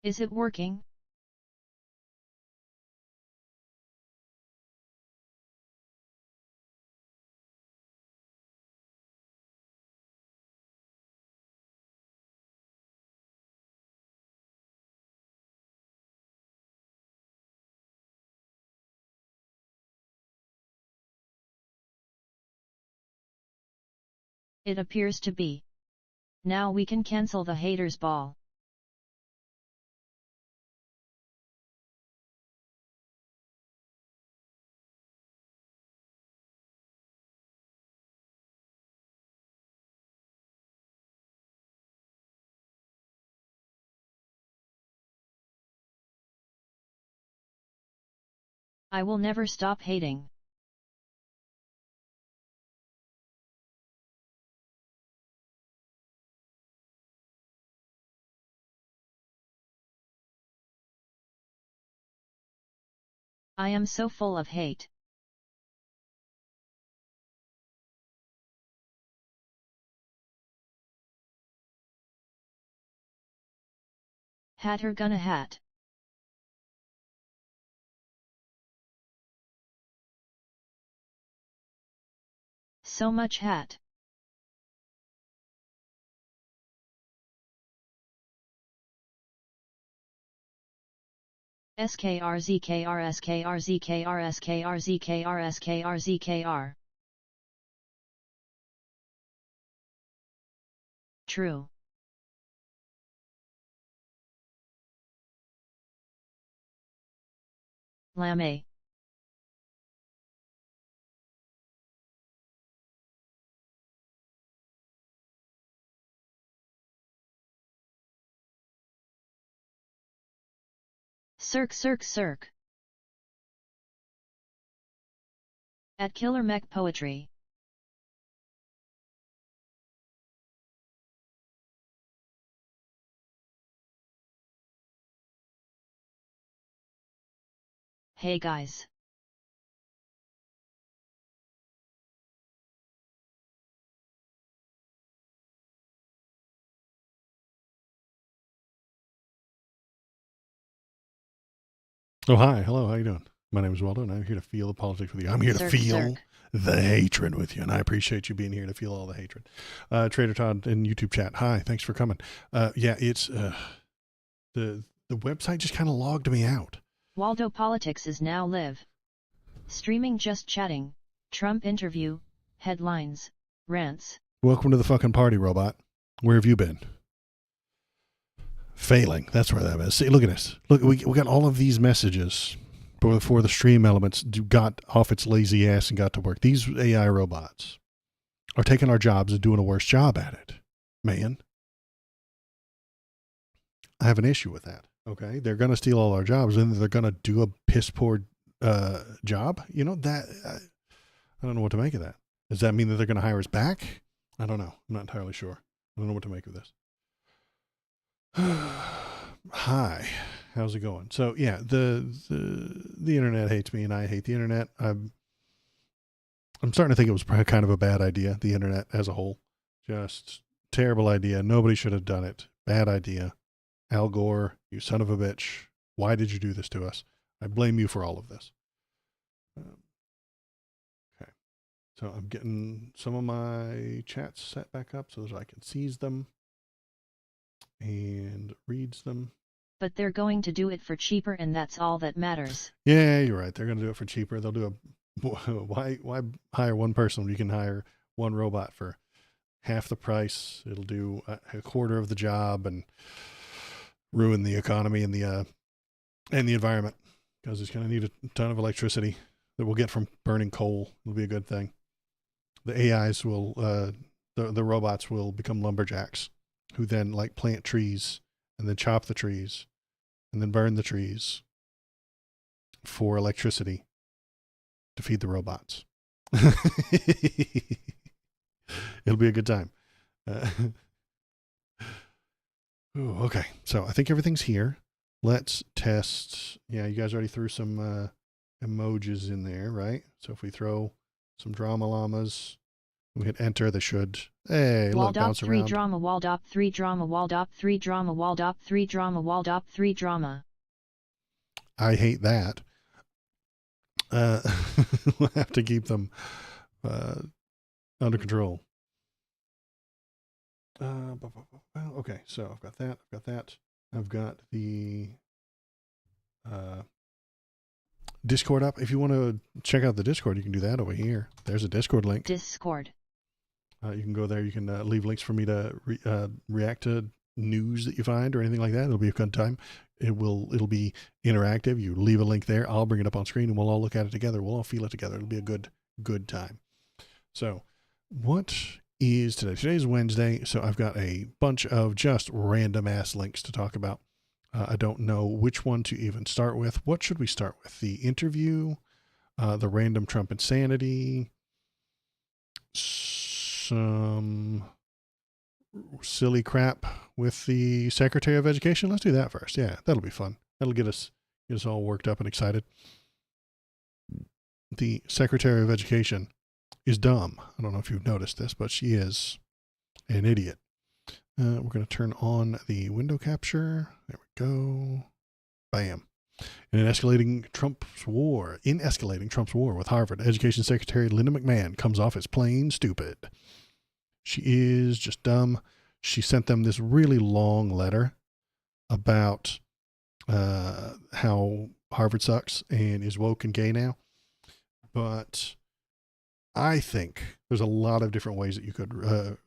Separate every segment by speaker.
Speaker 1: Is it working? It appears to be. Now we can cancel the haters ball. I will never stop hating. I am so full of hate. Hatter gonna hat. So much hat. SKRZKRSKRZKRSKRZKRSKRZKR. True. Lame. Circ. At Killer Mech Poetry. Hey guys.
Speaker 2: Oh, hi. Hello. How you doing? My name is Waldo, and I'm here to feel the politics with you. I'm here to feel the hatred with you, and I appreciate you being here to feel all the hatred. Trader Todd in YouTube chat. Hi. Thanks for coming. Yeah, it's the website just kind of logged me out.
Speaker 1: Waldo Politics is now live. Streaming just chatting, Trump interview, headlines, rants.
Speaker 2: Welcome to the fucking party, robot. Where have you been? Failing. That's where that is. See, look at this. Look, we got all of these messages before the stream elements got off its lazy ass and got to work. These AI robots are taking our jobs and doing a worse job at it. Man, I have an issue with that. Okay, they're going to steal all our jobs, and they're going to do a piss poor job. You know that I don't know what to make of that. Does that mean that they're going to hire us back? I don't know. I'm not entirely sure. I don't know what to make of this. Hi, how's it going? So yeah, the internet hates me, and I hate the internet. I'm starting to think it was kind of a bad idea. The internet as a whole, just terrible idea. Nobody should have done it. Bad idea. Al Gore, you son of a bitch. Why did you do this to us? I blame you for all of this. Okay, so I'm getting some of my chats set back up so that I can seize them and reads them.
Speaker 1: But they're going to do it for cheaper, and that's all that matters.
Speaker 2: Yeah, you're right. They're going to do it for cheaper. They'll do why hire one person when you can hire one robot for half the price? It'll do a quarter of the job and ruin the economy and the environment, because it's going to need a ton of electricity that we'll get from burning coal. It'll be a good thing. The AIs will, the robots will become lumberjacks who then like plant trees and then chop the trees and then burn the trees for electricity to feed the robots. It'll be a good time. Ooh, okay, so I think everything's here. Let's test. Yeah, you guys already threw some emojis in there, right? So if we throw some drama llamas We hit enter. They should. Hey, look,
Speaker 1: Waldop
Speaker 2: bounce
Speaker 1: 3
Speaker 2: around.
Speaker 1: drama, Waldop 3 drama, Waldop 3 drama, Waldop 3 drama, Waldop 3 drama.
Speaker 2: I hate that. We'll have to keep them under control. Okay, so I've got that. I've got the Discord up. If you want to check out the Discord, you can do that over here. There's a Discord link.
Speaker 1: Discord.
Speaker 2: You can go there. You can leave links for me to react to news that you find or anything like that. It'll be a fun time. It'll be interactive. You leave a link there. I'll bring it up on screen and we'll all look at it together. We'll all feel it together. It'll be a good time. So what is today? Today's Wednesday. So I've got a bunch of just random ass links to talk about. I don't know which one to even start with. What should we start with? The interview, the random Trump insanity, some silly crap with the Secretary of Education. Let's do that first. Yeah, that'll be fun. That'll get us all worked up and excited. The Secretary of Education is dumb. I don't know if you've noticed this, but she is an idiot. We're going to turn on the window capture. There we go. Bam. In escalating Trump's war with Harvard, Education Secretary Linda McMahon comes off as plain stupid. She is just dumb. She sent them this really long letter about how Harvard sucks and is woke and gay now. But I think there's a lot of different ways that you could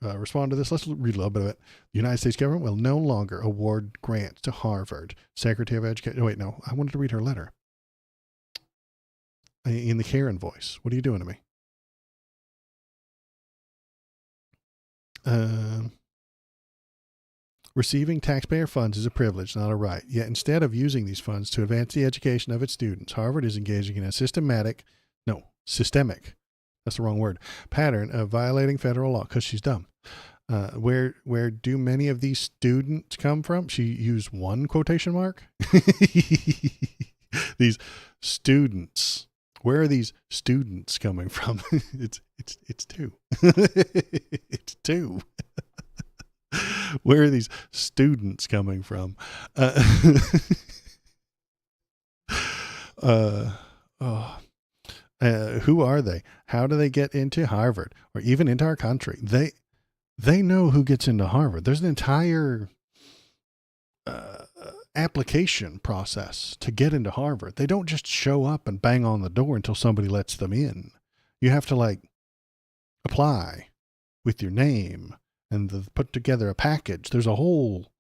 Speaker 2: respond to this. Let's read a little bit of it. The United States government will no longer award grants to Harvard. Secretary of Education. Wait, no, I wanted to read her letter. In the Karen voice. What are you doing to me? Receiving taxpayer funds is a privilege, not a right. Yet instead of using these funds to advance the education of its students, Harvard is engaging in a systemic, that's the wrong word, pattern of violating federal law because she's dumb. Where do many of these students come from? She used one quotation mark. These students. Where are these students coming from? It's two. It's two. Where are these students coming from? Who are they? How do they get into Harvard or even into our country? They know who gets into Harvard. There's an entire application process to get into Harvard. They don't just show up and bang on the door until somebody lets them in. You have to apply with your name and put together a package. There's a whole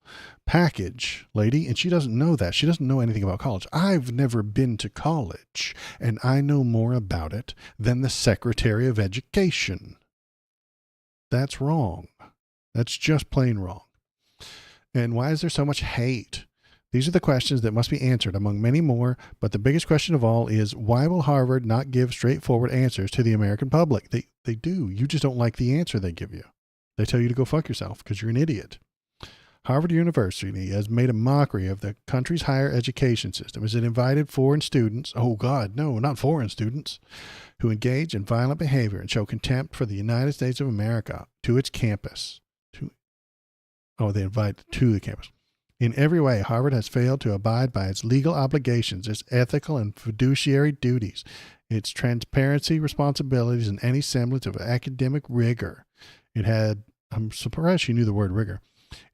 Speaker 2: package, lady, and she doesn't know that. She doesn't know anything about college. I've never been to college, and I know more about it than the Secretary of Education. That's wrong. That's just plain wrong. And why is there so much hate? These are the questions that must be answered among many more, but the biggest question of all is, why will Harvard not give straightforward answers to the American public? They do. You just don't like the answer they give you. They tell you to go fuck yourself because you're an idiot. Harvard University has made a mockery of the country's higher education system as it invited foreign students, oh God, no, not foreign students, who engage in violent behavior and show contempt for the United States of America to its campus. They invite to the campus. In every way, Harvard has failed to abide by its legal obligations, its ethical and fiduciary duties, its transparency responsibilities, and any semblance of academic rigor. I'm surprised you knew the word rigor.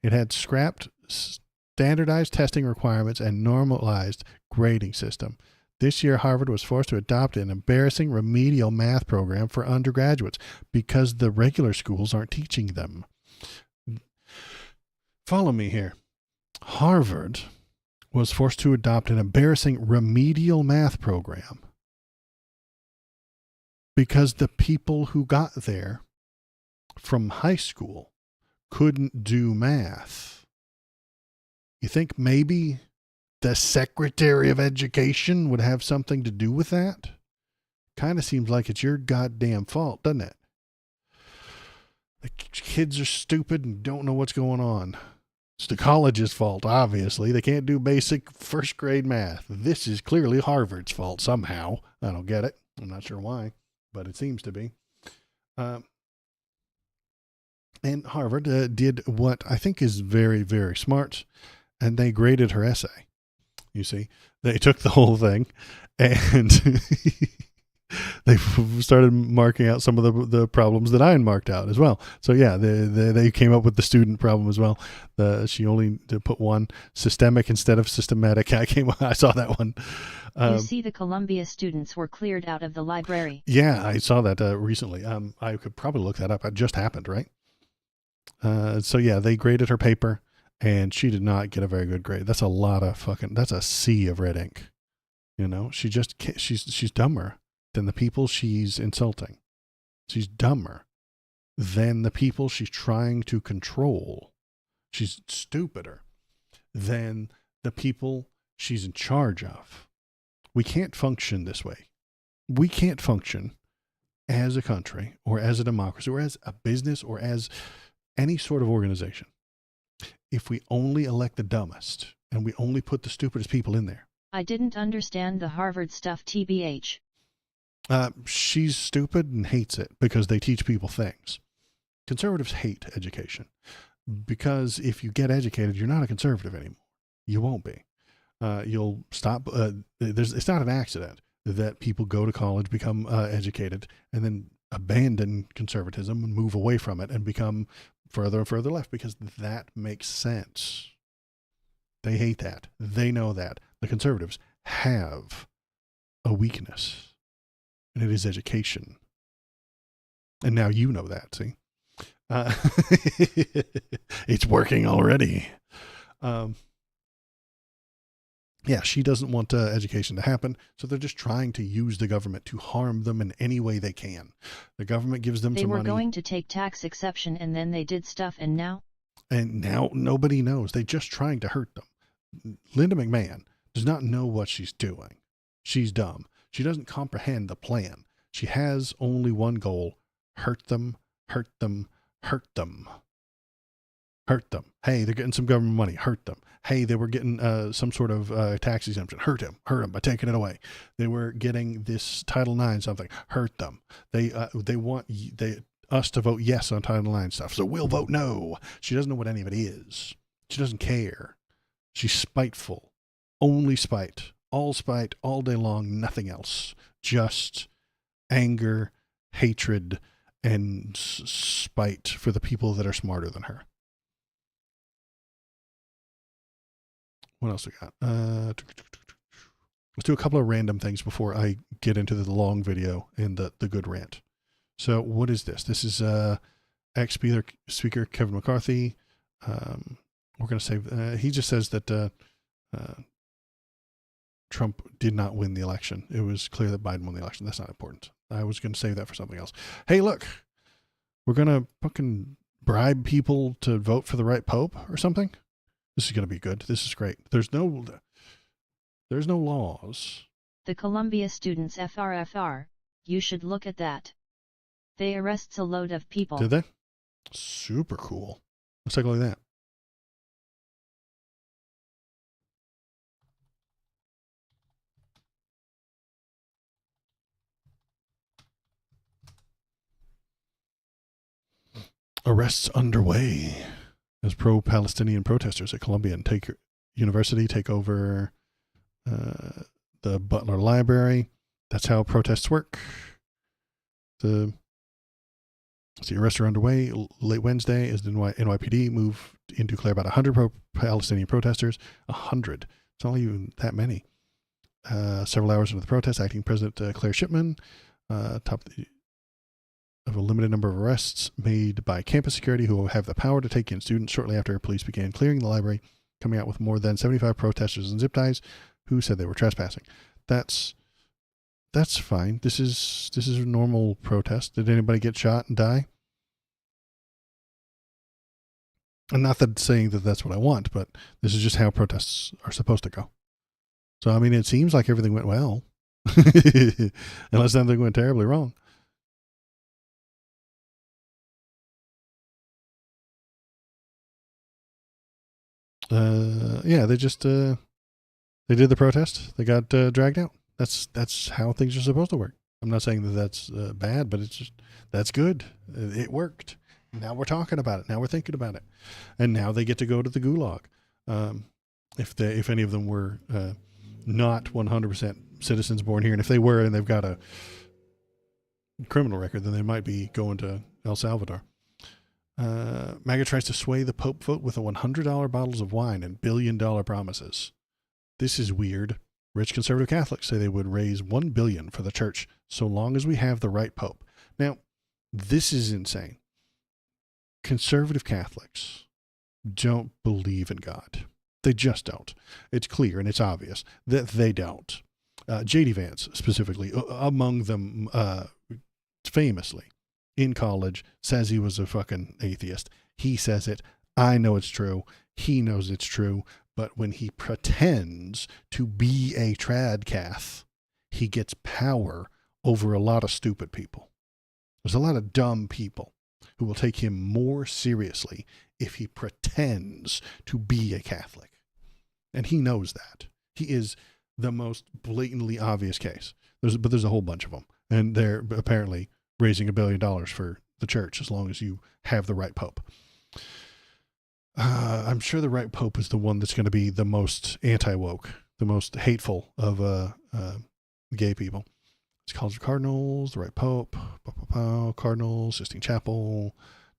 Speaker 2: It had scrapped standardized testing requirements and normalized grading system. This year, Harvard was forced to adopt an embarrassing remedial math program for undergraduates because the regular schools aren't teaching them. Follow me here. Harvard was forced to adopt an embarrassing remedial math program because the people who got there from high school couldn't do math. You think maybe the Secretary of Education would have something to do with that? Kind of seems like it's your goddamn fault, doesn't it? The kids are stupid and don't know what's going on. It's the college's fault, obviously. They can't do basic first grade math. This is clearly Harvard's fault somehow. I don't get it. I'm not sure why, but it seems to be. And Harvard did what I think is very, very smart, and they graded her essay. You see, they took the whole thing and they started marking out some of the problems that I had marked out as well. So yeah, they came up with the student problem as well. She only put one, systemic instead of systematic. I saw that one.
Speaker 1: You see, the Columbia students were cleared out of the library.
Speaker 2: Yeah, I saw that recently. I could probably look that up. It just happened, right? So yeah, they graded her paper, and she did not get a very good grade. That's a lot of that's a sea of red ink. You know, she's dumber than the people she's insulting. She's dumber than the people she's trying to control. She's stupider than the people she's in charge of. We can't function this way. We can't function as a country or as a democracy or as a business or as any sort of organization if we only elect the dumbest and we only put the stupidest people in there.
Speaker 1: I didn't understand the Harvard stuff, TBH.
Speaker 2: She's stupid and hates it because they teach people things. Conservatives hate education because if you get educated, you're not a conservative anymore. You won't be. You'll stop. It's not an accident that people go to college, become educated, and then abandon conservatism and move away from it and become further and further left, because that makes sense. They hate that. They know that. The conservatives have a weakness, and it is education. And now you know that, see? It's working already. Yeah, she doesn't want education to happen, so they're just trying to use the government to harm them in any way they can. The government gives them some money.
Speaker 1: They were going to take tax exception, and then they did stuff, and now?
Speaker 2: And now nobody knows. They're just trying to hurt them. Linda McMahon does not know what she's doing. She's dumb. She doesn't comprehend the plan. She has only one goal: hurt them, hurt them, hurt them. Hurt them. Hey, they're getting some government money. Hurt them. Hey, they were getting some sort of tax exemption. Hurt them by taking it away. They were getting this Title IX something. Hurt them. They want us to vote yes on Title IX stuff, so we'll vote no. She doesn't know what any of it is. She doesn't care. She's spiteful. Only spite. All day long. Nothing else. Just anger, hatred, and spite for the people that are smarter than her. What else we got? Let's do a couple of random things before I get into the long video and the good rant. So what is this? This is ex-Speaker Kevin McCarthy. We're going to say, he just says that Trump did not win the election. It was clear that Biden won the election. That's not important. I was going to save that for something else. Hey, look, we're going to fucking bribe people to vote for the right pope or something. This is going to be good. This is great. There's no laws.
Speaker 1: The Columbia students FRFR, you should look at that. They arrests a load of people.
Speaker 2: Did they? Super cool. Let's take a look at that. Arrests underway as pro-Palestinian protesters at Columbia University take over the Butler Library. That's how protests work. The arrests are underway. Late Wednesday, as the NYPD moved in to clear about 100 pro-Palestinian protesters. 100. It's not even that many. Several hours into the protest, Acting President Claire Shipman, top of a limited number of arrests made by campus security, who will have the power to take in students shortly after police began clearing the library, coming out with more than 75 protesters and zip ties who said they were trespassing. That's fine. This is a normal protest. Did anybody get shot and die? And not that saying that that's what I want, but this is just how protests are supposed to go. So, I mean, it seems like everything went well, unless something went terribly wrong. Yeah, they just they did the protest. They got dragged out. That's how things are supposed to work. I'm not saying that that's bad, but it's just that's good. It worked. Now we're talking about it. Now we're thinking about it. And now they get to go to the gulag. If any of them were not 100% citizens born here, and if they were and they've got a criminal record, then they might be going to El Salvador. MAGA tries to sway the Pope vote with $100 bottles of wine and billion-dollar promises. This is weird. Rich conservative Catholics say they would raise $1 billion for the church so long as we have the right Pope. Now, this is insane. Conservative Catholics don't believe in God. They just don't. It's clear and it's obvious that they don't. J.D. Vance, specifically, among them, famously, in college, says he was a fucking atheist. He says it. I know it's true. He knows it's true. But when he pretends to be a tradcath, he gets power over a lot of stupid people. There's a lot of dumb people who will take him more seriously if he pretends to be a Catholic. And he knows that. He is the most blatantly obvious case. But there's a whole bunch of them. And they're apparently raising $1 billion for the church as long as you have the right Pope. I'm sure the right Pope is the one that's going to be the most anti-woke, the most hateful of gay people. It's College of Cardinals, the right Pope, Cardinals, Sistine Chapel,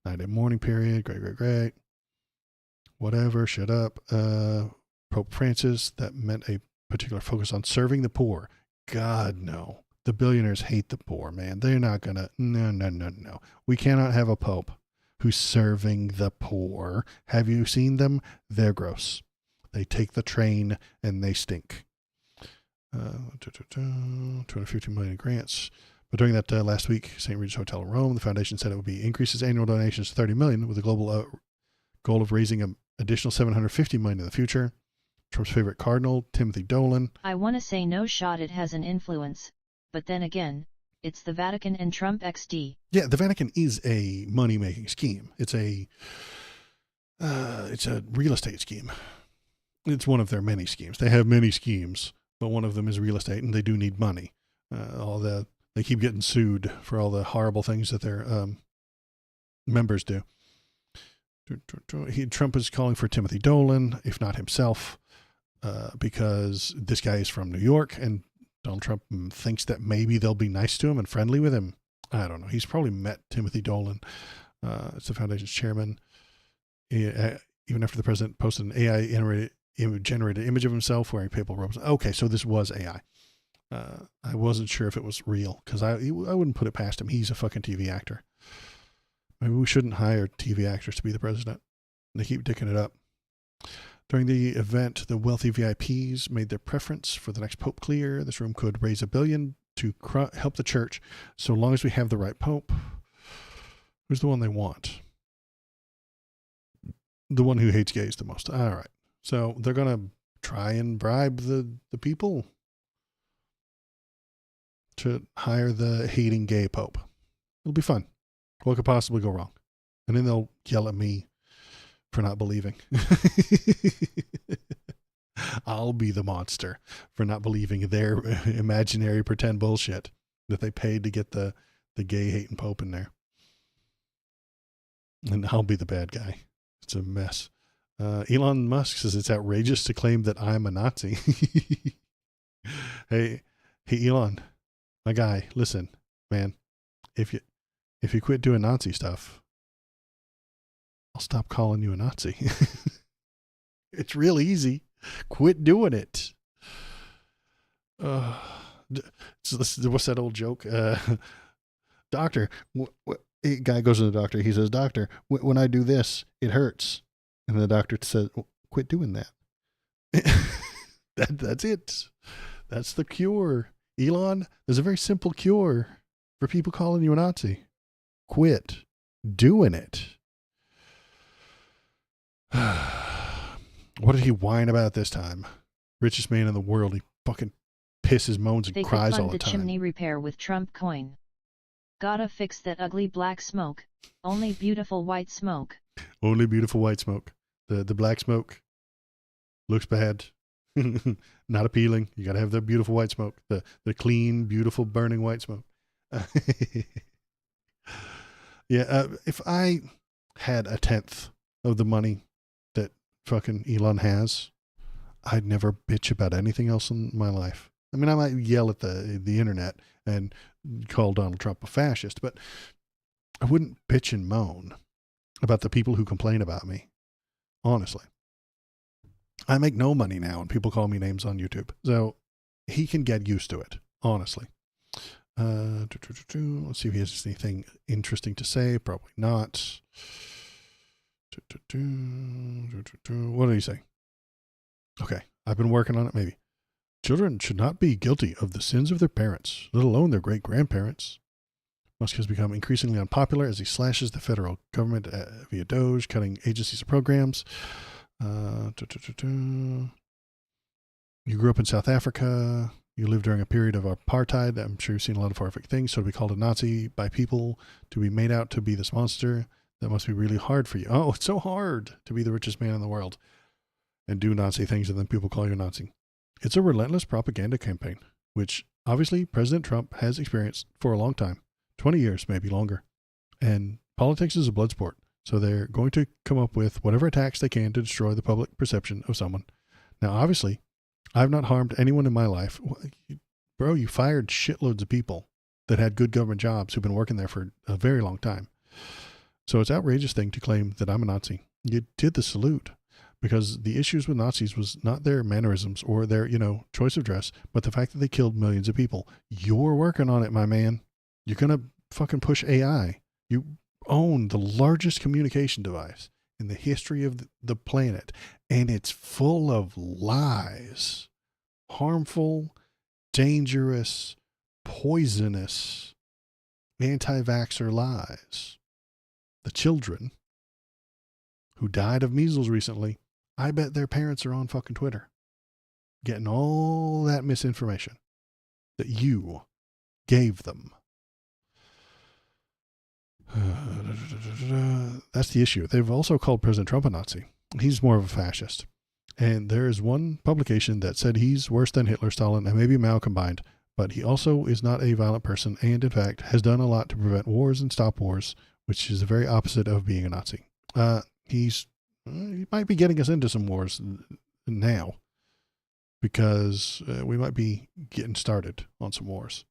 Speaker 2: 9-day mourning period, great. Whatever, shut up. Pope Francis, that meant a particular focus on serving the poor. God, no. The billionaires hate the poor, man. They're not going to, no. We cannot have a Pope who's serving the poor. Have you seen them? They're gross. They take the train and they stink. 250 million in grants. But during that last week, St. Regis Hotel in Rome, the foundation said it would be increases annual donations to 30 million with a global goal of raising an additional 750 million in the future. Trump's favorite cardinal, Timothy Dolan.
Speaker 1: I want to say no shot it has an influence, but then again, it's the Vatican and Trump XD.
Speaker 2: Yeah, the Vatican is a money-making scheme. It's a real estate scheme. It's one of their many schemes. They have many schemes, but one of them is real estate, and they do need money. They keep getting sued for all the horrible things that their members do. Trump is calling for Timothy Dolan, if not himself, because this guy is from New York, and Donald Trump thinks that maybe they'll be nice to him and friendly with him. I don't know. He's probably met Timothy Dolan. It's the foundation's chairman. Even after the president posted an AI-generated image of himself wearing papal robes. Okay, so this was AI. I wasn't sure if it was real because I wouldn't put it past him. He's a fucking TV actor. Maybe we shouldn't hire TV actors to be the president. They keep dicking it up. During the event, the wealthy VIPs made their preference for the next Pope clear. This room could raise $1 billion to help the church so long as we have the right Pope. Who's the one they want? The one who hates gays the most. All right. So they're going to try and bribe the people to hire the hating gay Pope. It'll be fun. What could possibly go wrong? And then they'll yell at me for not believing. I'll be the monster for not believing their imaginary pretend bullshit that they paid to get the gay hating Pope in there. And I'll be the bad guy. It's a mess. Elon Musk says it's outrageous to claim that I'm a Nazi. Hey, Elon, my guy, listen, man, if you quit doing Nazi stuff, I'll stop calling you a Nazi. It's real easy. Quit doing it. So what's that old joke? Doctor, a guy goes to the doctor. He says, doctor, when I do this, it hurts. And the doctor says, quit doing that. That's it. That's the cure. Elon, there's a very simple cure for people calling you a Nazi. Quit doing it. What did he whine about this time? Richest man in the world. He fucking pisses, moans, and cries all the time.
Speaker 1: They could fund the chimney repair with Trump coin. Gotta fix that ugly black smoke. Only beautiful white smoke.
Speaker 2: Only beautiful white smoke. The black smoke looks bad. Not appealing. You gotta have the beautiful white smoke. The clean, beautiful, burning white smoke. Yeah, had a tenth of the money that fucking Elon has, I'd never bitch about anything else in my life. I mean, I might yell at the internet and call Donald Trump a fascist, but I wouldn't bitch and moan about the people who complain about me. Honestly, I make no money now and people call me names on YouTube. So he can get used to it, honestly. Let's see if he has anything interesting to say. Probably not. What did he say? Okay, I've been working on it, maybe. Children should not be guilty of the sins of their parents, let alone their great-grandparents. Musk has become increasingly unpopular as he slashes the federal government via Doge, cutting agencies and programs. You grew up in South Africa. You lived during a period of apartheid. I'm sure you've seen a lot of horrific things. So to be called a Nazi by people, to be made out to be this monster, that must be really hard for you. Oh, it's so hard to be the richest man in the world and do Nazi things and then people call you a Nazi. It's a relentless propaganda campaign, which obviously President Trump has experienced for a long time, 20 years, maybe longer. And politics is a blood sport. So they're going to come up with whatever attacks they can to destroy the public perception of someone. Now, obviously, I've not harmed anyone in my life. Bro, you fired shitloads of people that had good government jobs who've been working there for a very long time. So it's an outrageous thing to claim that I'm a Nazi. You did the salute because the issues with Nazis was not their mannerisms or their, choice of dress, but the fact that they killed millions of people. You're working on it, my man. You're going to fucking push AI. You own the largest communication device in the history of the planet, and it's full of lies, harmful, dangerous, poisonous, anti-vaxxer lies. The children who died of measles recently, I bet their parents are on fucking Twitter getting all that misinformation that you gave them. That's the issue. They've also called President Trump a Nazi. He's more of a fascist. And there is one publication that said he's worse than Hitler, Stalin, and maybe Mao combined. But he also is not a violent person and, in fact, has done a lot to prevent wars and stop wars, which is the very opposite of being a Nazi. He might be getting us into some wars now because we might be getting started on some wars.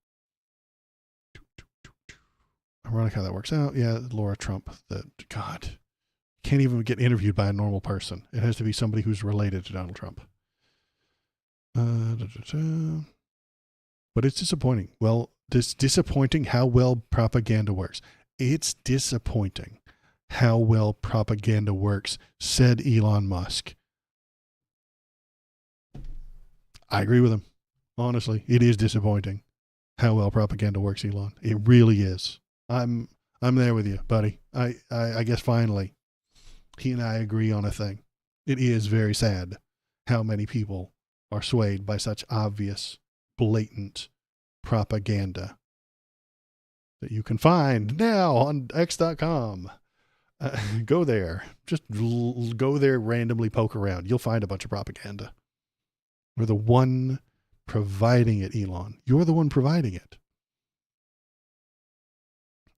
Speaker 2: Ironic how that works out. Yeah, Laura Trump, God, can't even get interviewed by a normal person. It has to be somebody who's related to Donald Trump. But it's disappointing. Well, it's disappointing how well propaganda works. It's disappointing how well propaganda works, said Elon Musk. I agree with him. Honestly, it is disappointing how well propaganda works, Elon. It really is. I'm there with you, buddy. I guess finally he and I agree on a thing. It is very sad how many people are swayed by such obvious, blatant propaganda that you can find now on x.com. Go there. Just go there, randomly poke around. You'll find a bunch of propaganda. We're the one providing it, Elon. You're the one providing it.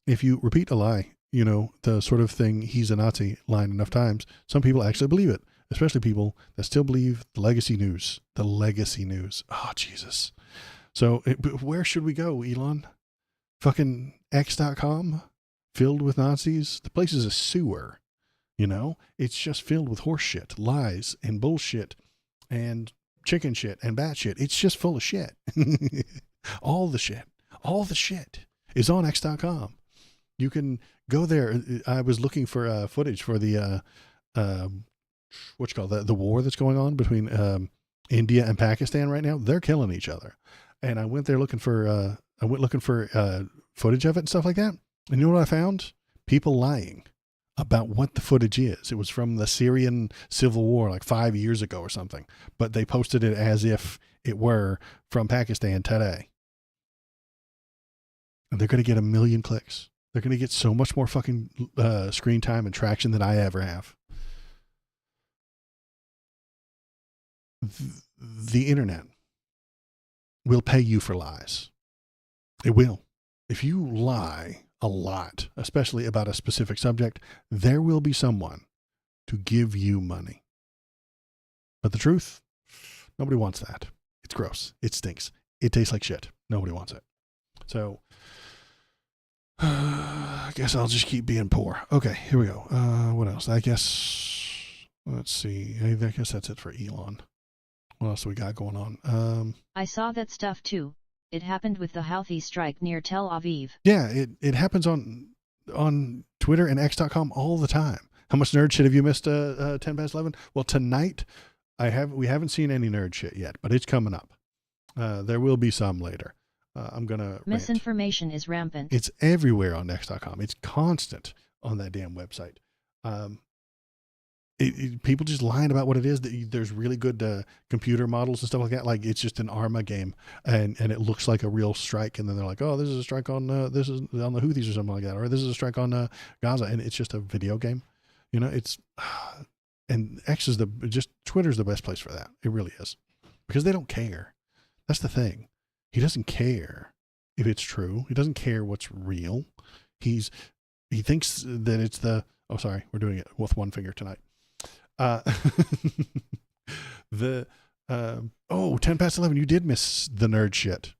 Speaker 2: If you repeat a lie, the sort of thing, he's a Nazi line enough times, some people actually believe it, especially people that still believe the legacy news. The legacy news. Oh, Jesus. So where should we go, Elon? Fucking x.com? Filled with Nazis? The place is a sewer. It's just filled with horse shit, lies, and bullshit, and chicken shit, and bat shit. It's just full of shit. All the shit is on x.com. You can go there. I was looking for footage for the the war that's going on between India and Pakistan right now. They're killing each other, and I went there looking for footage of it and stuff like that. And you know what I found? People lying about what the footage is. It was from the Syrian civil war like 5 years ago or something, but they posted it as if it were from Pakistan today. And they're going to get 1 million clicks. They're going to get so much more fucking screen time and traction than I ever have. The internet will pay you for lies. It will. If you lie a lot, especially about a specific subject, there will be someone to give you money. But the truth, nobody wants that. It's gross. It stinks. It tastes like shit. Nobody wants it. So I guess I'll just keep being poor. Okay, here we go. What else? I guess, let's see. I guess that's it for Elon. What else do we got going on?
Speaker 1: I saw that stuff too. It happened with the Houthi strike near Tel Aviv.
Speaker 2: Yeah, it happens on Twitter and X.com all the time. How much nerd shit have you missed? 10 past 11. Well, tonight we haven't seen any nerd shit yet, but it's coming up. There will be some later. I'm gonna
Speaker 1: misinformation is rampant.
Speaker 2: It's everywhere on X.com. It's constant on that damn website. People just lying about what it is. There's really good computer models and stuff like that. Like it's just an Arma game, and it looks like a real strike. And then they're like, "Oh, this is a strike on this is on the Houthis or something like that," or "This is a strike on Gaza," and it's just a video game. You know, it's and X is Twitter's the best place for that. It really is, because they don't care. That's the thing. He doesn't care if it's true. He doesn't care what's real. He thinks that it's oh, sorry, we're doing it with one finger tonight. 10 past 11, you did miss the nerd shit.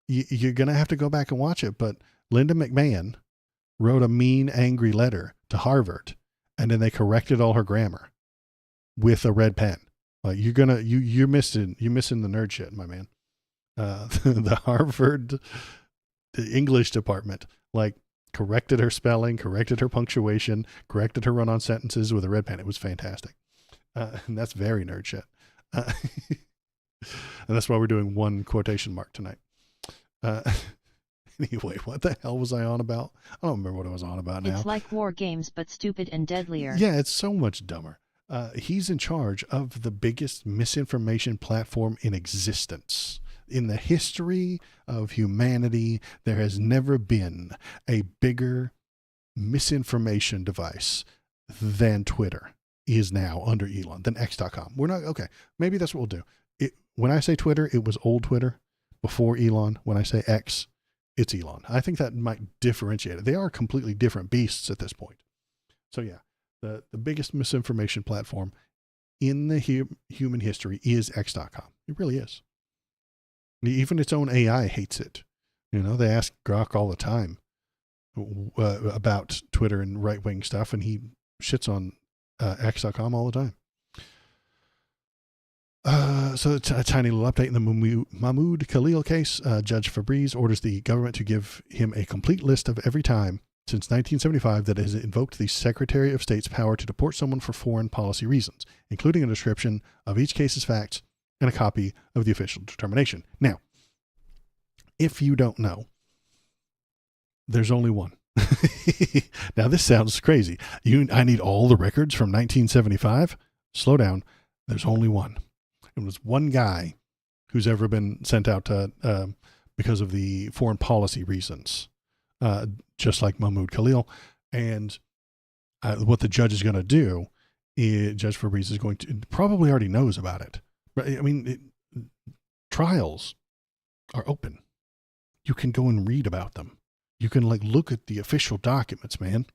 Speaker 2: You're going to have to go back and watch it, but Linda McMahon wrote a mean, angry letter to Harvard, and then they corrected all her grammar with a red pen. Like you're missing the nerd shit, my man. The Harvard English department, like, corrected her spelling, corrected her punctuation, corrected her run-on sentences with a red pen. It was fantastic. And that's very nerd shit. And that's why we're doing one quotation mark tonight. Anyway, what the hell was I on about? I don't remember what I was on about now.
Speaker 1: It's like war games, but stupid and deadlier.
Speaker 2: Yeah, it's so much dumber. He's in charge of the biggest misinformation platform in existence. In the history of humanity, there has never been a bigger misinformation device than Twitter is now under Elon, than X.com. We're not, okay, maybe that's what we'll do. When I say Twitter, it was old Twitter before Elon. When I say X, it's Elon. I think that might differentiate it. They are completely different beasts at this point. So yeah, the biggest misinformation platform in the human history is X.com. It really is. Even its own AI hates it. You know, they ask Grok all the time about Twitter and right-wing stuff, and he shits on X.com all the time. So a tiny little update in the Mahmoud Khalil case. Judge Fabriz orders the government to give him a complete list of every time since 1975 that has invoked the Secretary of State's power to deport someone for foreign policy reasons, including a description of each case's facts and a copy of the official determination. Now, if you don't know, there's only one. Now, this sounds crazy. I need all the records from 1975? Slow down. There's only one. It was one guy who's ever been sent out because of the foreign policy reasons, just like Mahmoud Khalil. And what the judge is going to do, Judge Fabriz is going to, probably already knows about it. I mean, trials are open. You can go and read about them. You can look at the official documents, man.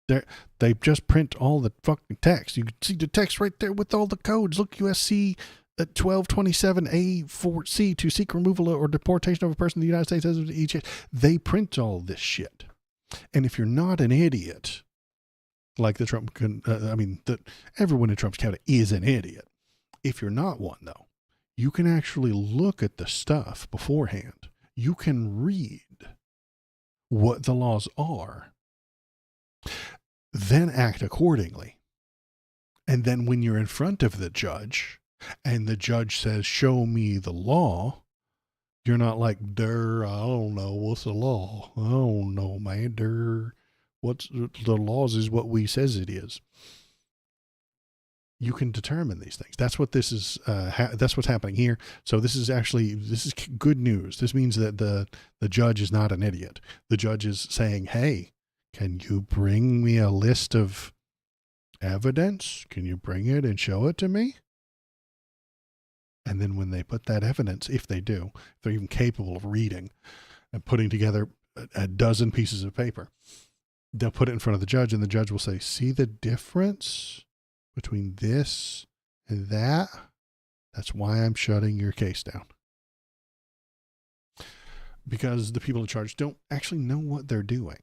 Speaker 2: They just print all the fucking text. You can see the text right there with all the codes. Look, USC 1227A4C to seek removal or deportation of a person in the United States. They print all this shit. And if you're not an idiot, like the Trump, everyone in Trump's cabinet is an idiot. If you're not one, though, you can actually look at the stuff beforehand. You can read what the laws are, then act accordingly. And then when you're in front of the judge and the judge says, "Show me the law," you're not like, "I don't know. What's the law? I don't know, man. What's the laws is what we says it is." You can determine these things. That's what this is. That's what's happening here. So this is good news. This means that the judge is not an idiot. The judge is saying, "Hey, can you bring me a list of evidence? Can you bring it and show it to me?" And then when they put that evidence, if they do, if they're even capable of reading and putting together a dozen pieces of paper. They'll put it in front of the judge, and the judge will say, see the difference between this and that? That's why I'm shutting your case down. Because the people in charge don't actually know what they're doing.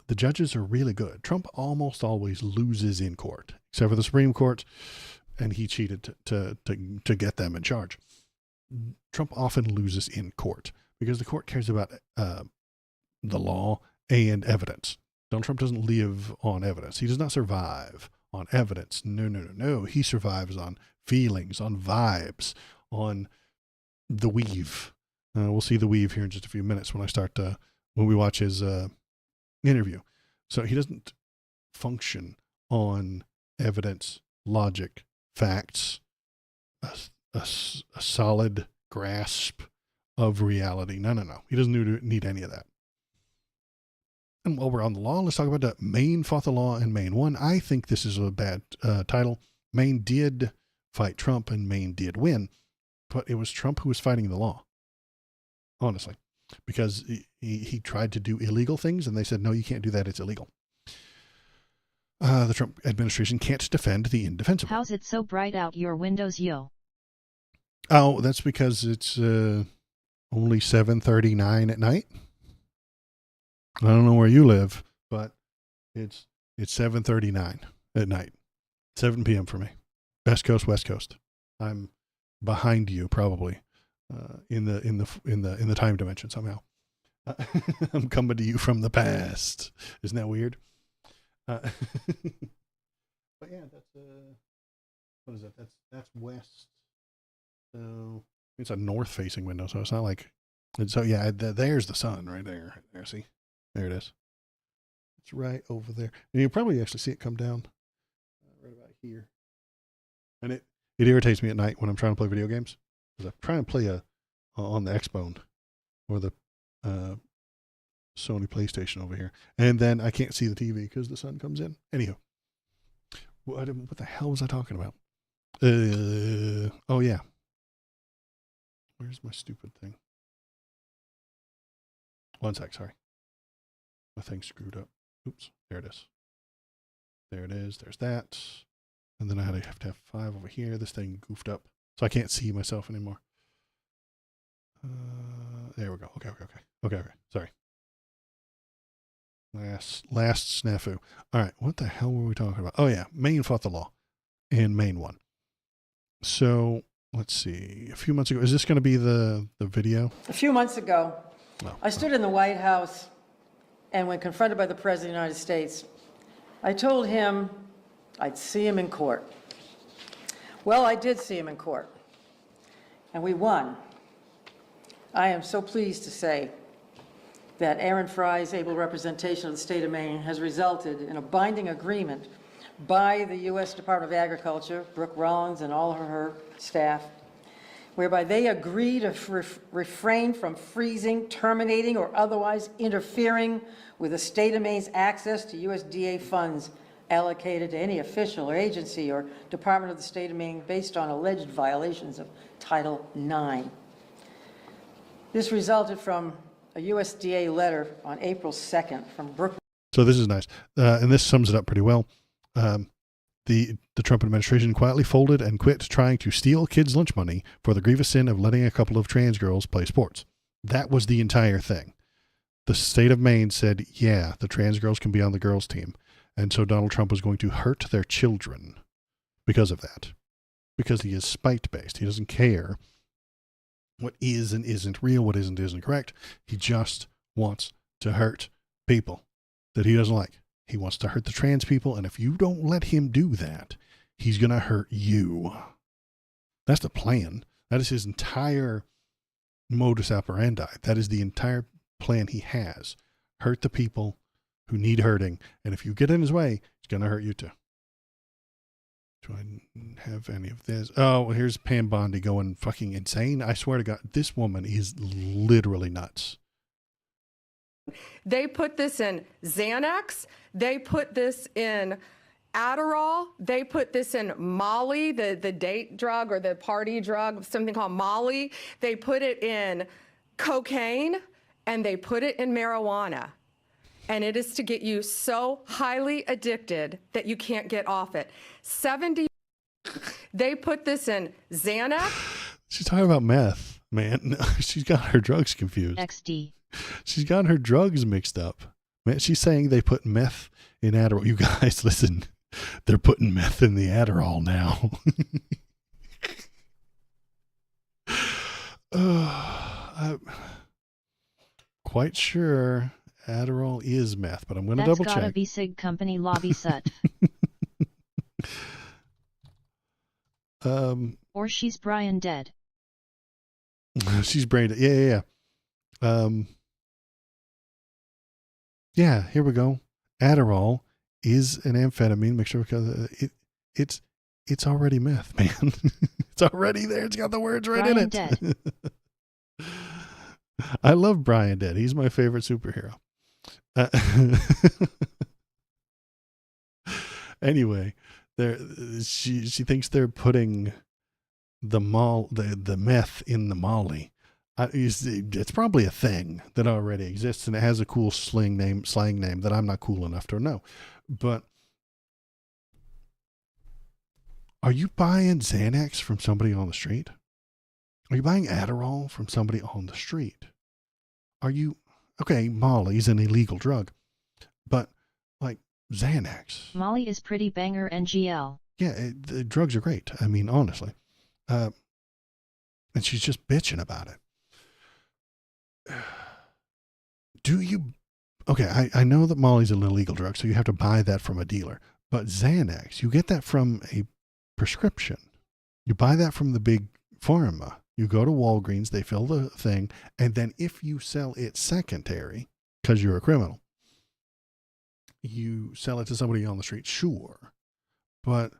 Speaker 2: The judges are really good. Trump almost always loses in court, except for the Supreme Court, and he cheated to get them in charge. Trump often loses in court because the court cares about the law and evidence. Donald Trump doesn't live on evidence. He does not survive on evidence. No. He survives on feelings, on vibes, on the weave. We'll see the weave here in just a few minutes when we watch his interview. So he doesn't function on evidence, logic, facts, a solid grasp of reality. No. He doesn't need any of that. And while we're on the law, let's talk about Maine fought the law and Maine won. I think this is a bad title. Maine did fight Trump and Maine did win, but it was Trump who was fighting the law. Honestly, because he tried to do illegal things and they said, no, you can't do that. It's illegal. The Trump administration can't defend the indefensible.
Speaker 1: How's it so bright out your windows, yo?
Speaker 2: Oh, that's because it's only 7:39 at night. I don't know where you live, but it's 7:39 at night. 7 p.m. for me. Best Coast, West Coast. I'm behind you probably in the time dimension somehow. I'm coming to you from the past. Isn't that weird? But yeah, that's what is that? That's west. So it's a north-facing window, so it's not like. And so yeah, there's the sun right there. See, there it is. It's right over there, and you probably actually see it come down right about here. And it irritates me at night when I'm trying to play video games because I'm trying to play on the Xbone or the Sony PlayStation over here, and then I can't see the TV because the sun comes in. Anywho, what the hell was I talking about? Oh yeah. Where's my stupid thing? One sec, sorry. My thing's screwed up. Oops, there it is. There it is. There's that. And then I have to have 5 over here. This thing goofed up, so I can't see myself anymore. There we go. Okay. Sorry. Last snafu. All right. What the hell were we talking about? Oh yeah, Maine fought the law, and Maine won. So let's see. A few months ago, is this going to be the video?
Speaker 3: A few months ago,
Speaker 2: No.
Speaker 3: I stood in the White House, and when confronted by the President of the United States, I told him I'd see him in court. Well, I did see him in court, and we won. I am so pleased to say that Aaron Fry's able representation of the state of Maine has resulted in a binding agreement by the U.S. Department of Agriculture, Brooke Rollins and all of her staff, whereby they agree to refrain from freezing, terminating, or otherwise interfering with the state of Maine's access to USDA funds allocated to any official or agency or department of the state of Maine based on alleged violations of Title IX. This resulted from a USDA letter on April 2nd from Brooke.
Speaker 2: So this is nice, and this sums it up pretty well. The Trump administration quietly folded and quit trying to steal kids' lunch money for the grievous sin of letting a couple of trans girls play sports. That was the entire thing. The state of Maine said, yeah, the trans girls can be on the girls' team. And so Donald Trump was going to hurt their children because of that. Because he is spite-based. He doesn't care what is and isn't real, what isn't correct. He just wants to hurt people that he doesn't like. He wants to hurt the trans people, and if you don't let him do that, he's going to hurt you. That's the plan. That is his entire modus operandi. That is the entire plan he has. Hurt the people who need hurting, and if you get in his way, he's going to hurt you too. Do I have any of this? Oh, here's Pam Bondi going fucking insane. I swear to God, this woman is literally nuts.
Speaker 4: They put this in Xanax. They put this in Adderall. They put this in Molly, the date drug or the party drug, something called Molly. They put it in cocaine and they put it in marijuana. And it is to get you so highly addicted that you can't get off it. They put this in Xanax.
Speaker 2: She's talking about meth, man. She's got her drugs confused.
Speaker 1: XD.
Speaker 2: She's got her drugs mixed up. Man, she's saying they put meth in Adderall. You guys, listen. They're putting meth in the Adderall now. I'm quite sure Adderall is meth, but I'm going to double check.
Speaker 1: That's gotta be Sig Company lobby set. Or she's Brian dead.
Speaker 2: She's brain dead. Yeah. Yeah, here we go. Adderall is an amphetamine mixture because it's already meth, man. It's already there. It's got the words right
Speaker 1: Brian
Speaker 2: in it.
Speaker 1: Dead.
Speaker 2: I love Brian Dead. He's my favorite superhero. Anyway, she thinks they're putting the meth in the Molly. It's probably a thing that already exists, and it has a cool slang name that I'm not cool enough to know. But are you buying Xanax from somebody on the street? Are you buying Adderall from somebody on the street? Okay, Molly's an illegal drug, but like Xanax.
Speaker 1: Molly is pretty banger NGL.
Speaker 2: Yeah, the drugs are great. I mean, honestly. And she's just bitching about it. Okay, I know that Molly's an illegal drug, so you have to buy that from a dealer. But Xanax, you get that from a prescription. You buy that from the big pharma. You go to Walgreens, they fill the thing, and then if you sell it secondary, because you're a criminal, you sell it to somebody on the street, sure. But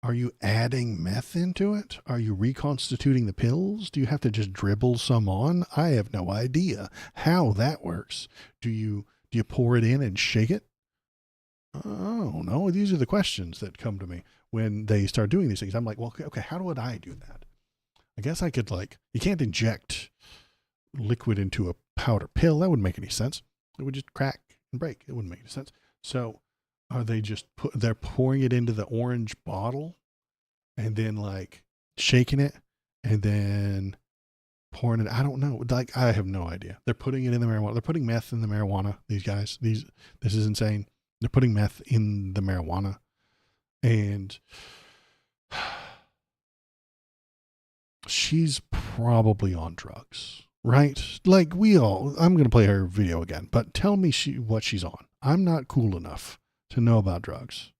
Speaker 2: are you adding meth into it? Are you reconstituting the pills? Do you have to just dribble some on? I have no idea how that works. Do you pour it in and shake it? Oh, no. These are the questions that come to me when they start doing these things. I'm like, well, okay, how would I do that? I guess I could you can't inject liquid into a powder pill. That wouldn't make any sense. It would just crack and break. It wouldn't make any sense. So are they just they're pouring it into the orange bottle and then shaking it and then pouring it? I don't know. I have no idea. They're putting it in the marijuana. They're putting meth in the marijuana. These guys, this is insane. They're putting meth in the marijuana, and she's probably on drugs, right? I'm going to play her video again, but tell me what she's on. I'm not cool enough to know about drugs.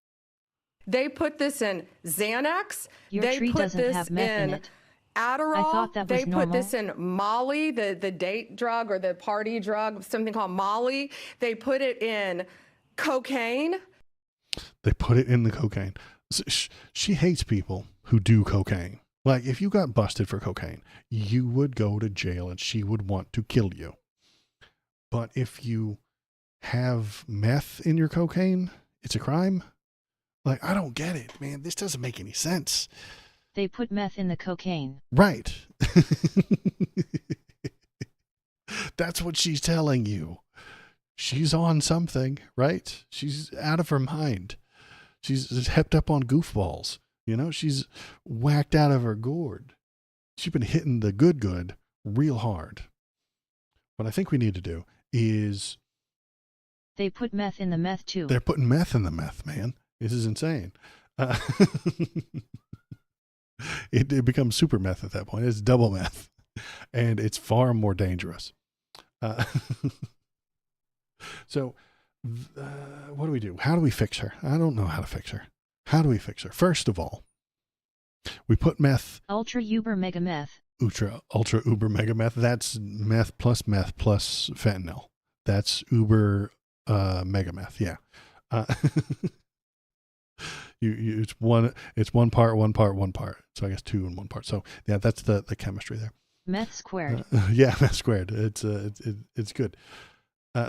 Speaker 4: They put this in Xanax.
Speaker 1: Your
Speaker 4: They
Speaker 1: tree
Speaker 4: put
Speaker 1: doesn't
Speaker 4: this
Speaker 1: have meth in it.
Speaker 4: Adderall.
Speaker 1: I thought that was
Speaker 4: they
Speaker 1: normal.
Speaker 4: put this in Molly, the date drug or the party drug, something called Molly. They put it in cocaine.
Speaker 2: They put it in the cocaine. She hates people who do cocaine. Like, if you got busted for cocaine, you would go to jail and she would want to kill you. But if you have meth in your cocaine, it's a crime? I don't get it, man. This doesn't make any sense.
Speaker 1: They put meth in the cocaine.
Speaker 2: Right. That's what she's telling you. She's on something, right? She's out of her mind. She's hepped up on goofballs. She's whacked out of her gourd. She's been hitting the good real hard. What I think we need to do is...
Speaker 1: They put meth in the meth too.
Speaker 2: They're putting meth in the meth, man. This is insane. It becomes super meth at that point. It's double meth. And it's far more dangerous. So, what do we do? How do we fix her? I don't know how to fix her. How do we fix her? First of all, we put meth.
Speaker 1: Ultra uber mega meth.
Speaker 2: Ultra uber mega meth. That's meth plus fentanyl. That's uber mega meth. Yeah. It's one part. So I guess 2 in 1 part. So yeah, that's the chemistry there.
Speaker 1: Meth squared.
Speaker 2: Yeah, meth squared. It's good.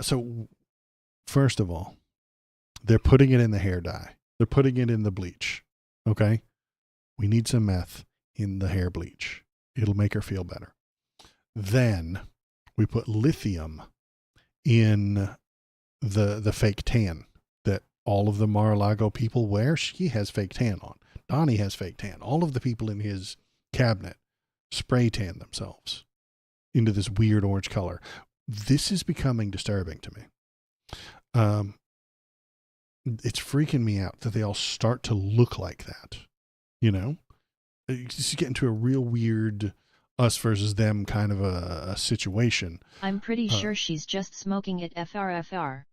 Speaker 2: So first of all, they're putting it in the hair dye. They're putting it in the bleach. Okay? We need some meth in the hair bleach. It'll make her feel better. Then We put lithium in the fake tan that all of the Mar-a-Lago people wear. She has fake tan on. Donnie has fake tan. All of the people in his cabinet spray tan themselves into this weird orange color. This is becoming disturbing to me. It's freaking me out that they all start to look like that. You know, it's getting to a real weird us versus them kind of a situation.
Speaker 1: I'm pretty sure she's just smoking it FRFR.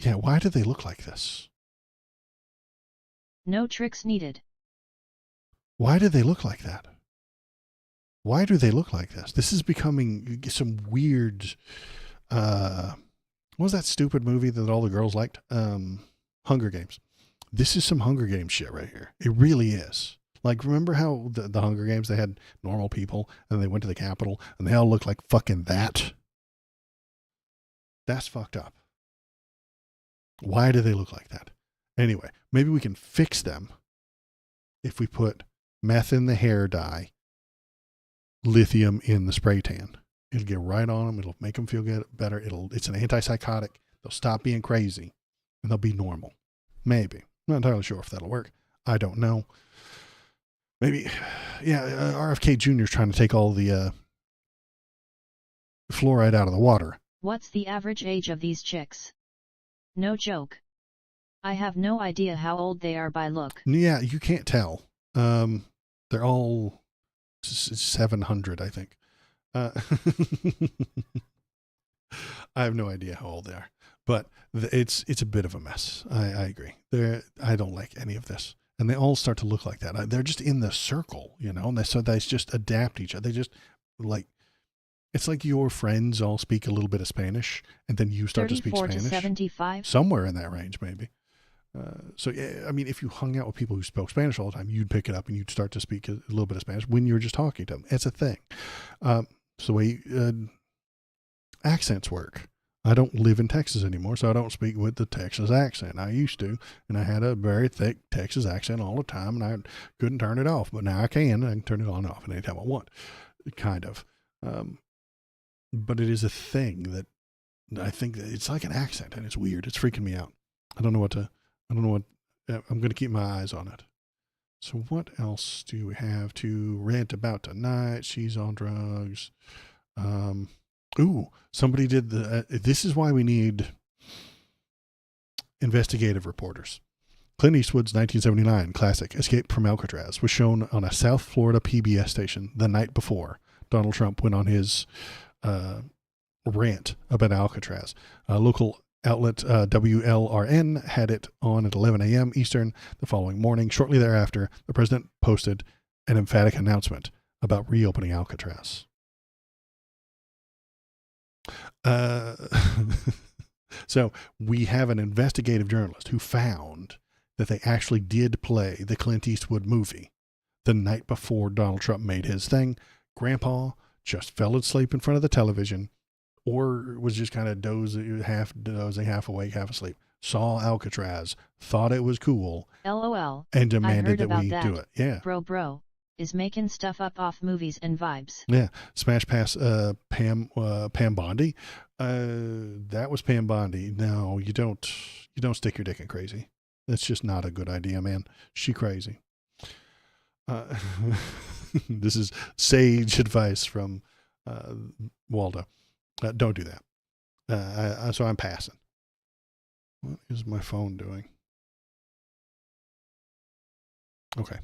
Speaker 2: Yeah, why do they look like this?
Speaker 1: No tricks needed.
Speaker 2: Why do they look like that? Why do they look like this? This is becoming some weird, what was that stupid movie that all the girls liked? Hunger Games. This is some Hunger Games shit right here. It really is. Like, remember how the Hunger Games, they had normal people and they went to the Capitol and they all looked like fucking that? That's fucked up. Why do they look like that? Anyway, maybe we can fix them if we put meth in the hair dye, lithium in the spray tan. It'll get right on them. It'll make them feel better. It's an antipsychotic. They'll stop being crazy and they'll be normal. Maybe. I'm not entirely sure if that'll work. I don't know. Maybe, yeah, RFK Jr. is trying to take all the fluoride out of the water.
Speaker 1: What's the average age of these chicks? No joke. I have no idea how old they are by look.
Speaker 2: Yeah, you can't tell. They're all 700, I think. I have no idea how old they are, but it's a bit of a mess. I agree. I don't like any of this. And they all start to look like that. They're just in the circle, you know, and they just adapt each other. They just like, it's like your friends all speak a little bit of Spanish and then you start to speak Spanish.
Speaker 1: 34 to 75?
Speaker 2: Somewhere in that range, maybe. So, yeah, I mean, if you hung out with people who spoke Spanish all the time, you'd pick it up and you'd start to speak a little bit of Spanish when you were just talking to them. It's a thing. It's the way accents work. I don't live in Texas anymore, so I don't speak with the Texas accent. I used to, and I had a very thick Texas accent all the time, and I couldn't turn it off. But now I can turn it on and off at any time I want, kind of. But it is a thing that I think that it's like an accent, and it's weird. It's freaking me out. I don't know what I'm going to keep my eyes on it. So what else do we have to rant about tonight? She's on drugs. Somebody did this is why we need investigative reporters. Clint Eastwood's 1979 classic Escape from Alcatraz was shown on a South Florida PBS station the night before Donald Trump went on his rant about Alcatraz. Local outlet WLRN had it on at 11 a.m. Eastern the following morning. Shortly thereafter, the president posted an emphatic announcement about reopening Alcatraz. So we have an investigative journalist who found that they actually did play the Clint Eastwood movie the night before Donald Trump made his thing. Grandpa just fell asleep in front of the television or was just kind of dozing, half awake, half asleep, saw Alcatraz, thought it was cool,
Speaker 1: LOL,
Speaker 2: and demanded that we do it. Yeah.
Speaker 1: Bro, is making stuff up off movies and vibes.
Speaker 2: Yeah. Smash Pass Pam Bondi. That was Pam Bondi. No, you don't stick your dick in crazy. That's just not a good idea, man. She crazy. This is sage advice from Waldo. Don't do that. So I'm passing. What is my phone doing? Okay.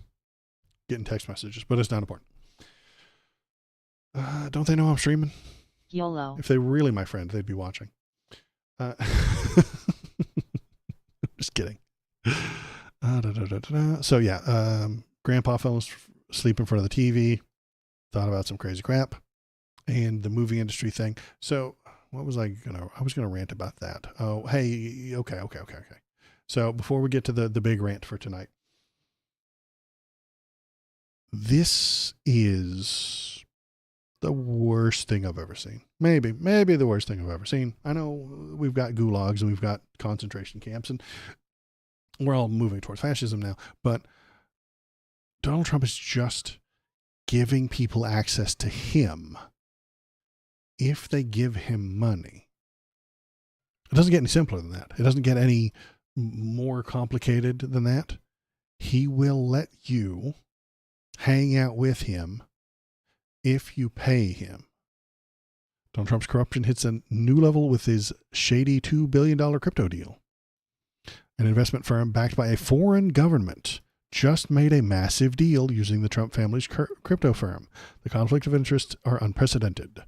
Speaker 2: Getting text messages, but it's not important. Don't they know I'm streaming?
Speaker 1: YOLO.
Speaker 2: If they were really my friend, they'd be watching. Just kidding. So yeah, Grandpa fell asleep in front of the TV, thought about some crazy crap, and the movie industry thing. So what was I was gonna rant about that. Oh, hey, okay. So before we get to the big rant for tonight, this is the worst thing I've ever seen. Maybe the worst thing I've ever seen. I know we've got gulags and we've got concentration camps and we're all moving towards fascism now, but Donald Trump is just giving people access to him if they give him money. It doesn't get any simpler than that. It doesn't get any more complicated than that. He will let you hang out with him if you pay him. Donald Trump's corruption hits a new level with his shady $2 billion crypto deal. An investment firm backed by a foreign government just made a massive deal using the Trump family's crypto firm. The conflict of interest are unprecedented.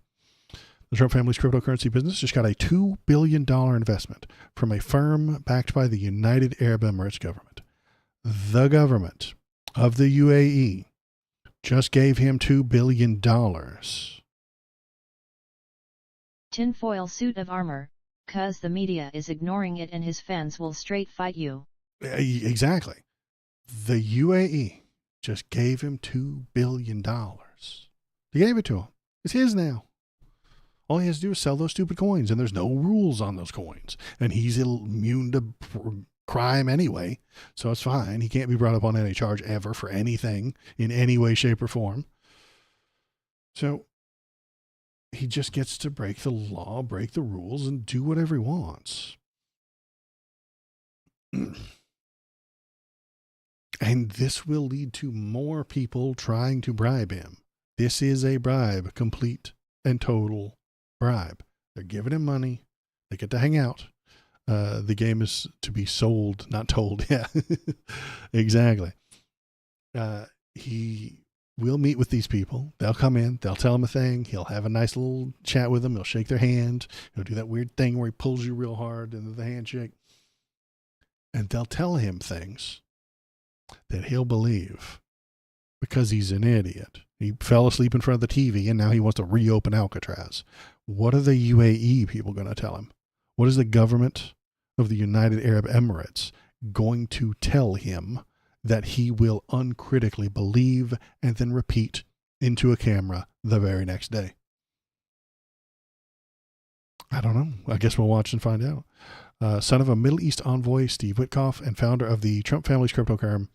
Speaker 2: The Trump family's cryptocurrency business just got a $2 billion investment from a firm backed by the United Arab Emirates government. The government of the UAE just gave him $2 billion.
Speaker 1: Tinfoil suit of armor, 'cause the media is ignoring it and his fans will straight fight you.
Speaker 2: Exactly. The UAE just gave him $2 billion. They gave it to him. It's his now. All he has to do is sell those stupid coins, and there's no rules on those coins. And he's immune to crime anyway, so it's fine. He can't be brought up on any charge ever for anything in any way, shape, or form. So he just gets to break the law, break the rules, and do whatever he wants. And this will lead to more people trying to bribe him. This is a bribe, complete and total bribe. They're giving him money. They get to hang out. The game is to be sold, not told. Yeah, exactly. He will meet with these people. They'll come in. They'll tell him a thing. He'll have a nice little chat with them. He'll shake their hand. He'll do that weird thing where he pulls you real hard into the handshake. And they'll tell him things that he'll believe because he's an idiot. He fell asleep in front of the TV and now he wants to reopen Alcatraz. What are the UAE people going to tell him? What is the government of the United Arab Emirates going to tell him that he will uncritically believe and then repeat into a camera the very next day? I don't know. I guess we'll watch and find out. Son of a Middle East envoy, Steve Witkoff, and founder of the Trump family's crypto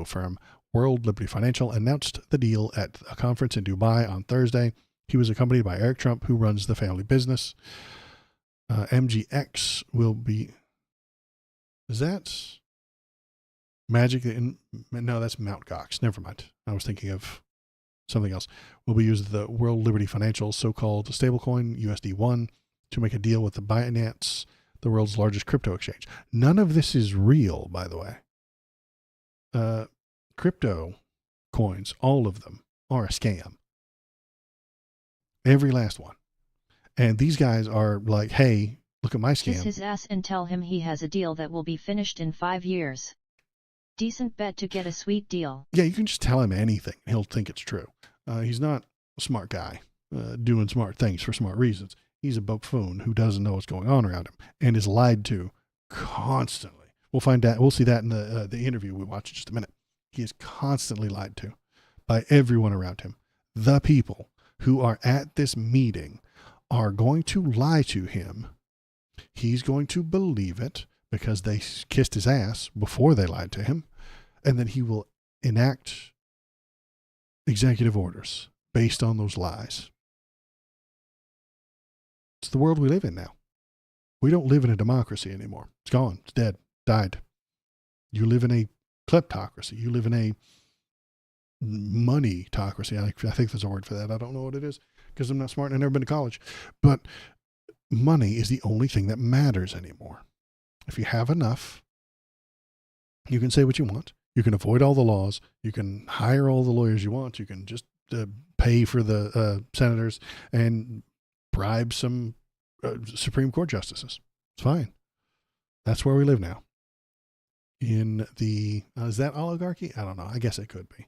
Speaker 2: firm, World Liberty Financial, announced the deal at a conference in Dubai on Thursday. He was accompanied by Eric Trump, who runs the family business. MGX will be... Is that Magic? No, that's Mt. Gox. Never mind. I was thinking of something else. Will be used the World Liberty Financial so-called stablecoin USD1 to make a deal with the Binance, the world's largest crypto exchange. None of this is real, by the way. Crypto coins, all of them, are a scam. Every last one. And these guys are like, hey, look at my scam.
Speaker 1: Kiss his ass and tell him he has a deal that will be finished in 5 years. Decent bet to get a sweet deal.
Speaker 2: Yeah, you can just tell him anything. He'll think it's true. He's not a smart guy doing smart things for smart reasons. He's a buffoon who doesn't know what's going on around him and is lied to constantly. We'll find out. We'll see that in the interview we watch in just a minute. He is constantly lied to by everyone around him. The people who are at this meeting are going to lie to him. He's going to believe it because they kissed his ass before they lied to him. And then he will enact executive orders based on those lies. It's the world we live in now. We don't live in a democracy anymore. It's gone. It's dead. Died. You live in a kleptocracy. You live in a moneytocracy. I think there's a word for that. I don't know what it is because I'm not smart and I've never been to college. But money is the only thing that matters anymore. If you have enough, you can say what you want. You can avoid all the laws. You can hire all the lawyers you want. You can just pay for the senators and bribe some Supreme Court justices. It's fine. That's where we live now. In the, is that oligarchy? I don't know. I guess it could be.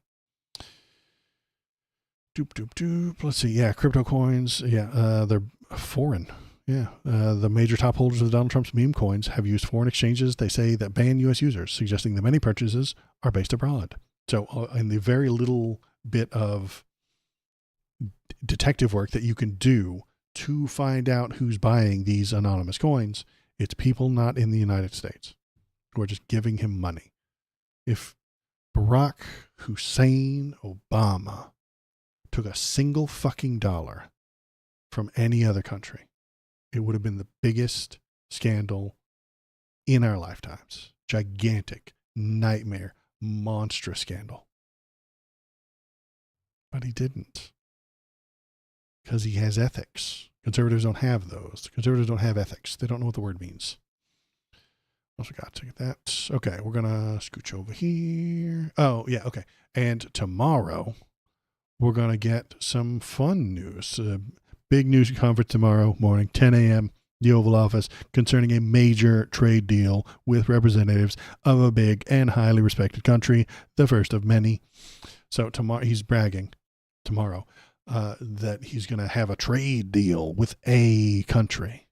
Speaker 2: Doop, doop, doop. Let's see. Yeah, crypto coins. Yeah, they're foreign. Yeah, the major top holders of Donald Trump's meme coins have used foreign exchanges. They say that ban U.S. users, suggesting that many purchases are based abroad. So in the very little bit of detective work that you can do to find out who's buying these anonymous coins. It's people not in the United States who are just giving him money. If Barack Hussein Obama took a single fucking dollar from any other country, it would have been the biggest scandal in our lifetimes. Gigantic, nightmare, monstrous scandal. But he didn't. Because he has ethics. Conservatives don't have those. Conservatives don't have ethics. They don't know what the word means. Also got to get that. Okay, we're going to scooch over here. Oh, yeah, okay. And tomorrow, we're going to get some fun news. Big news conference tomorrow morning, 10 a.m., the Oval Office, concerning a major trade deal with representatives of a big and highly respected country, the first of many. So tomorrow, he's bragging tomorrow that he's going to have a trade deal with a country.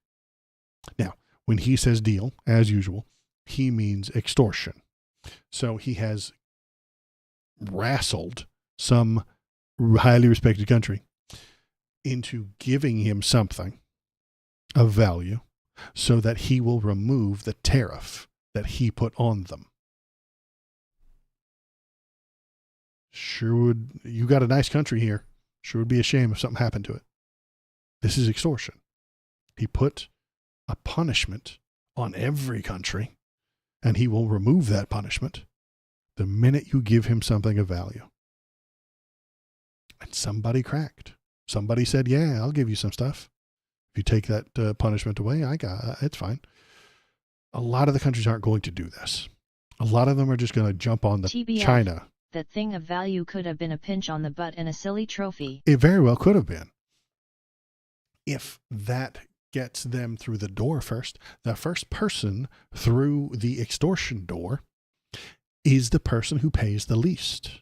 Speaker 2: Now, when he says deal, as usual, he means extortion. So he has wrestled some highly respected country into giving him something of value so that he will remove the tariff that he put on them. Sure would, you got a nice country here. Sure would be a shame if something happened to it. This is extortion. He put a punishment on every country, and he will remove that punishment the minute you give him something of value. And somebody cracked. Somebody said, yeah, I'll give you some stuff. If you take that punishment away, it's fine. A lot of the countries aren't going to do this. A lot of them are just going to jump on the
Speaker 1: TBF,
Speaker 2: China.
Speaker 1: That thing of value could have been a pinch on the butt and a silly trophy.
Speaker 2: It very well could have been. If that gets them through the door first, the first person through the extortion door is the person who pays the least.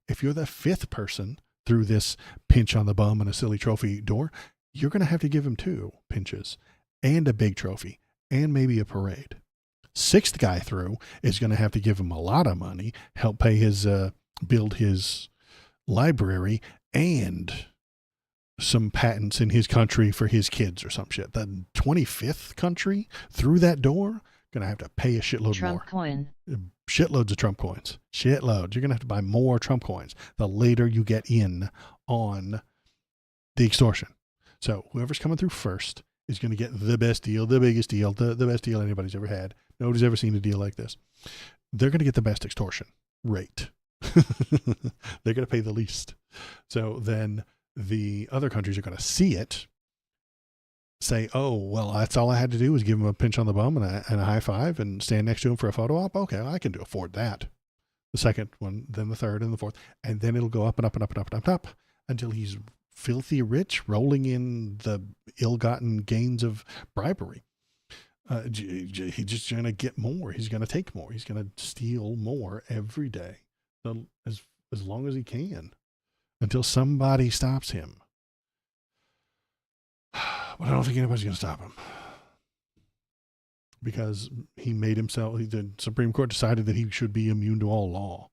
Speaker 2: If you're the fifth person through this pinch on the bum and a silly trophy door, you're going to have to give him 2 pinches and a big trophy and maybe a parade. Sixth guy through is going to have to give him a lot of money, help pay his, build his library and some patents in his country for his kids or some shit. The 25th country through that door, going to have to pay a shitload
Speaker 1: Trump
Speaker 2: more.
Speaker 1: coin.
Speaker 2: Shitloads of Trump coins. Shitloads. You're going to have to buy more Trump coins the later you get in on the extortion. So whoever's coming through first is going to get the best deal, the biggest deal, the best deal anybody's ever had. Nobody's ever seen a deal like this. They're going to get the best extortion rate. They're going to pay the least. So then the other countries are going to see it, say, oh, well, that's all I had to do was give him a pinch on the bum and a high five and stand next to him for a photo op. Okay, I can afford that. The second one, then the third and the fourth. And then it'll go up and up and up and up and up until he's filthy rich, rolling in the ill-gotten gains of bribery. He's just going to get more. He's going to take more. He's going to steal more every day, as long as he can, until somebody stops him. But I don't think anybody's going to stop him, because he made himself. The Supreme Court decided that he should be immune to all law,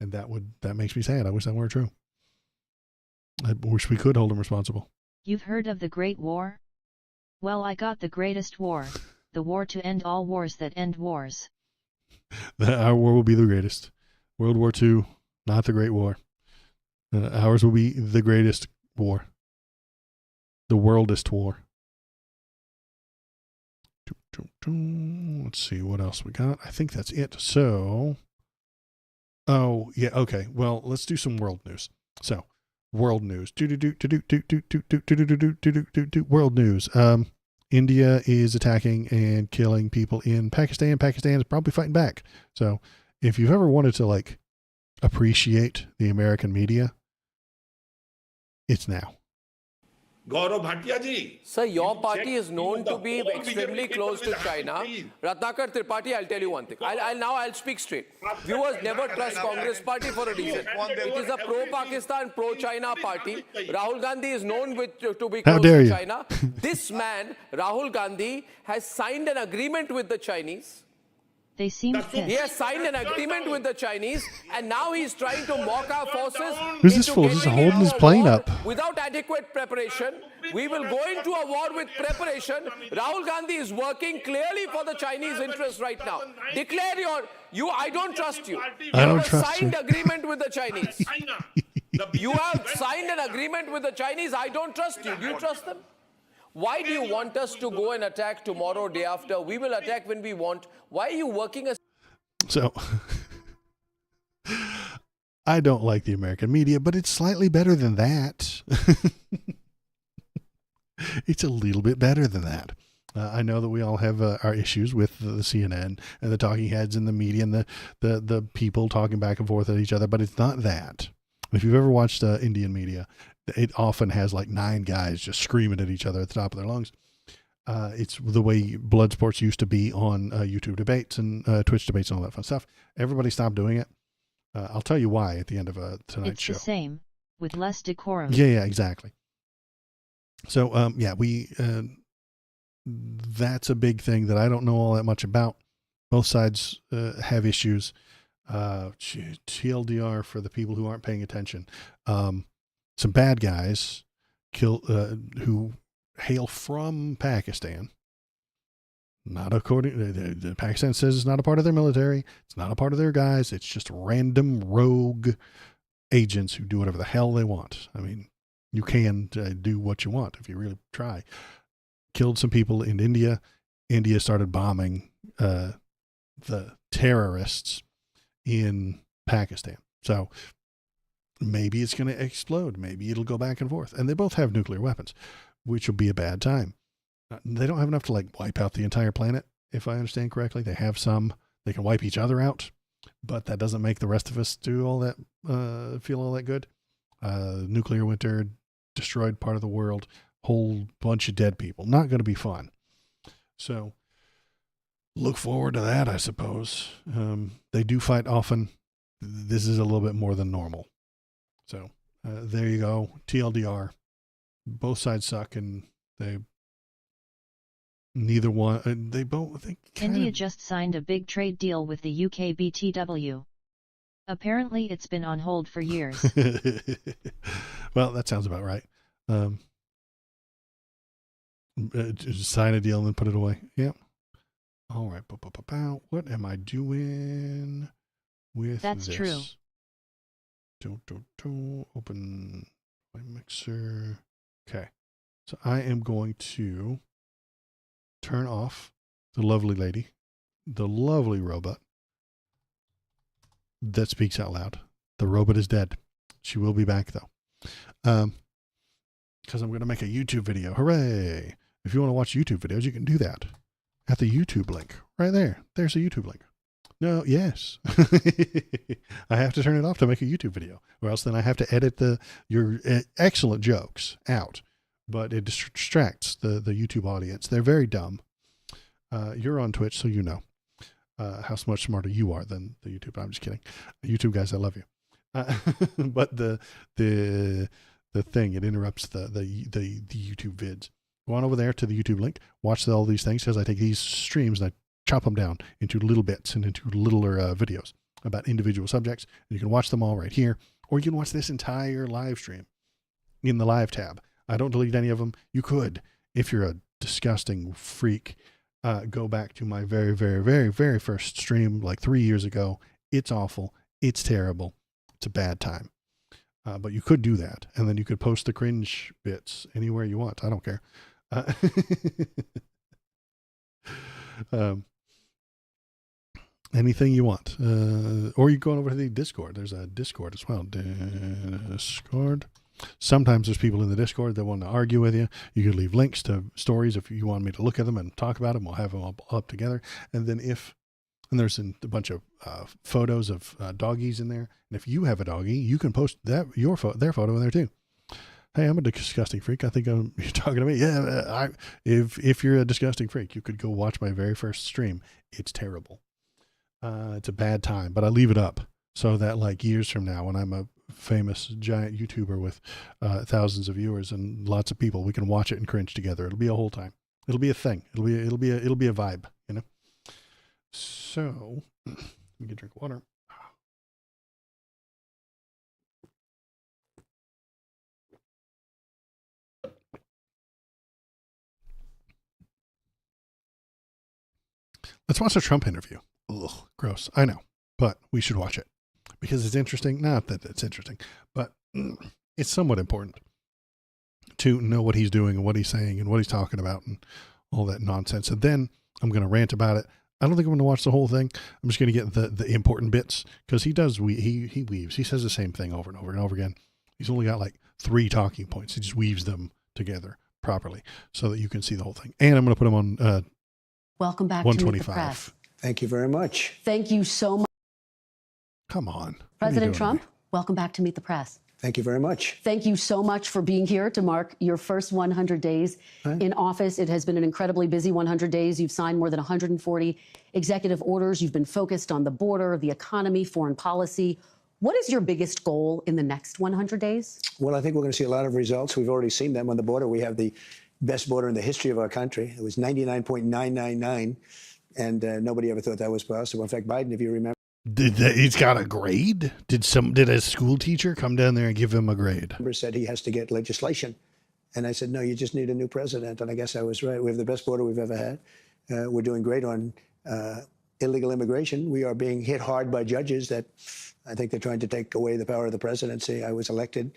Speaker 2: and that makes me sad. I wish that weren't true. I wish we could hold him responsible.
Speaker 1: You've heard of the Great War? Well, I got the greatest war. The war to end all wars that end wars.
Speaker 2: Our war will be the greatest. World War II, not the Great War. Ours will be the greatest war. The worldest war. Let's see what else we got. I think that's it. So, oh, yeah, okay. Well, let's do some world news. So, world news. World news. India is attacking and killing people in Pakistan. Pakistan is probably fighting back. So if you've ever wanted to appreciate the American media, it's now.
Speaker 5: Gaurav Bhatia ji.
Speaker 6: Sir, your party is known to be extremely close to China. Ratnakar Tripathi, I'll tell you one thing. I'll speak straight. Viewers never trust Congress party for a reason. It is a pro-Pakistan, pro-China party. Rahul Gandhi is known to be close to China. This man, Rahul Gandhi, has signed an agreement with the Chinese.
Speaker 1: They seemed
Speaker 5: That's
Speaker 1: pissed.
Speaker 6: He has signed an agreement with the Chinese, and now he's trying to mock our forces.
Speaker 2: Who's this
Speaker 6: into
Speaker 2: fool? Just
Speaker 6: getting
Speaker 2: holding
Speaker 6: into
Speaker 2: his
Speaker 6: a
Speaker 2: plane
Speaker 6: war
Speaker 2: up.
Speaker 6: without adequate preparation. We will go into a war with preparation. Rahul Gandhi is working clearly for the Chinese interests right now. Declare I don't trust you.
Speaker 2: I don't
Speaker 6: have a
Speaker 2: trust
Speaker 6: signed
Speaker 2: you.
Speaker 6: agreement with the Chinese.
Speaker 5: China.
Speaker 6: You have signed an agreement with the Chinese. I don't trust you. Do you trust them? Why do you want us to go and attack tomorrow, day after? We will attack when we want. Why are you working as...
Speaker 2: So I don't like the American media, but it's slightly better than that. It's a little bit better than that. I know that we all have our issues with the CNN and the talking heads and the media and the people talking back and forth at each other, but it's not that. If you've ever watched Indian media, it often has like 9 guys just screaming at each other at the top of their lungs. It's the way blood sports used to be on YouTube debates and Twitch debates and all that fun stuff. Everybody stopped doing it. I'll tell you why at the end of tonight's show.
Speaker 1: It's the same, with less decorum.
Speaker 2: Yeah, exactly. So, that's a big thing that I don't know all that much about. Both sides have issues. TLDR for the people who aren't paying attention. Some bad guys who hail from Pakistan. Not according the Pakistan says it's not a part of their military. It's not a part of their guys. It's just random rogue agents who do whatever the hell they want. I mean, you can do what you want if you really try. Killed some people in India. India started bombing the terrorists in Pakistan. So maybe it's going to explode. Maybe it'll go back and forth. And they both have nuclear weapons, which will be a bad time. They don't have enough to like wipe out the entire planet, if I understand correctly. They have some. They can wipe each other out, but that doesn't make the rest of us do all that, feel all that good. Nuclear winter destroyed part of the world. Whole bunch of dead people. Not going to be fun. So look forward to that, I suppose. They do fight often. This is a little bit more than normal. So there you go. TLDR. Both sides suck, and neither one. They both.
Speaker 1: India just signed a big trade deal with the UK BTW. Apparently, it's been on hold for years.
Speaker 2: Well, that sounds about right. Just sign a deal and then put it away. Yep. All right. What am I doing with
Speaker 1: That's
Speaker 2: this?
Speaker 1: true.
Speaker 2: Open my mixer. Okay. So I am going to turn off the lovely lady, the lovely robot that speaks out loud. The robot is dead. She will be back though. Because I'm going to make a YouTube video. Hooray. If you want to watch YouTube videos, you can do that at the YouTube link right there. There's a YouTube link. No, yes. I have to turn it off to make a YouTube video, or else then I have to edit your excellent jokes out, but it distracts the YouTube audience. They're very dumb. You're on Twitch, so you know how much smarter you are than the YouTube. I'm just kidding. YouTube guys, I love you. But the thing, it interrupts the YouTube vids. Go on over there to the YouTube link, watch all these things, because I take these streams and I chop them down into little bits and into littler videos about individual subjects. And you can watch them all right here, or you can watch this entire live stream in the live tab. I don't delete any of them. You could, if you're a disgusting freak, go back to my very, very, very, very first stream like 3 years ago. It's awful. It's terrible. It's a bad time. But you could do that, and then you could post the cringe bits anywhere you want. I don't care. Anything you want. Or you go over to the Discord. There's a Discord as well. Discord. Sometimes there's people in the Discord that want to argue with you. You can leave links to stories if you want me to look at them and talk about them. We'll have them all up together. And then there's a bunch of photos of doggies in there. And if you have a doggie, you can post their photo in there too. Hey, I'm a disgusting freak. I think you're talking to me. Yeah, if you're a disgusting freak, you could go watch my very first stream. It's terrible. It's a bad time, but I leave it up so that like years from now, when I'm a famous giant YouTuber with thousands of viewers and lots of people, we can watch it and cringe together. It'll be a whole time. It'll be a thing. It'll be a vibe, you know? So, let me get a drink of water. Let's watch the Trump interview. Ugh, gross. I know, but we should watch it because it's interesting. Not that it's interesting, but it's somewhat important to know what he's doing and what he's saying and what he's talking about and all that nonsense. And then I'm going to rant about it. I don't think I'm going to watch the whole thing. I'm just going to get the important bits because he does. He weaves. He says the same thing over and over and over again. He's only got like 3 talking points. He just weaves them together properly so that you can see the whole thing. And I'm going to put him on
Speaker 7: Welcome back to Meet the
Speaker 2: 125.
Speaker 7: Press.
Speaker 8: Thank you very much.
Speaker 7: Thank you so much.
Speaker 2: Come on. What are you
Speaker 7: President
Speaker 2: doing
Speaker 7: Trump,
Speaker 2: to me?
Speaker 7: welcome back to Meet the Press.
Speaker 8: Thank you very much.
Speaker 7: Thank you so much for being here to mark your first 100 days in office. It has been an incredibly busy 100 days. You've signed more than 140 executive orders. You've been focused on the border, the economy, foreign policy. What is your biggest goal in the next 100 days?
Speaker 8: Well, I think we're going to see a lot of results. We've already seen them on the border. We have the best border in the history of our country. It was 99.999, and nobody ever thought that was possible. In fact, Biden, if you remember,
Speaker 2: He's got a grade? Did a school teacher come down there and give him a grade?
Speaker 8: said he has to get legislation. And I said, no, you just need a new president. And I guess I was right. We have the best border we've ever had. We're doing great on illegal immigration. We are being hit hard by judges that I think they're trying to take away the power of the presidency. I was elected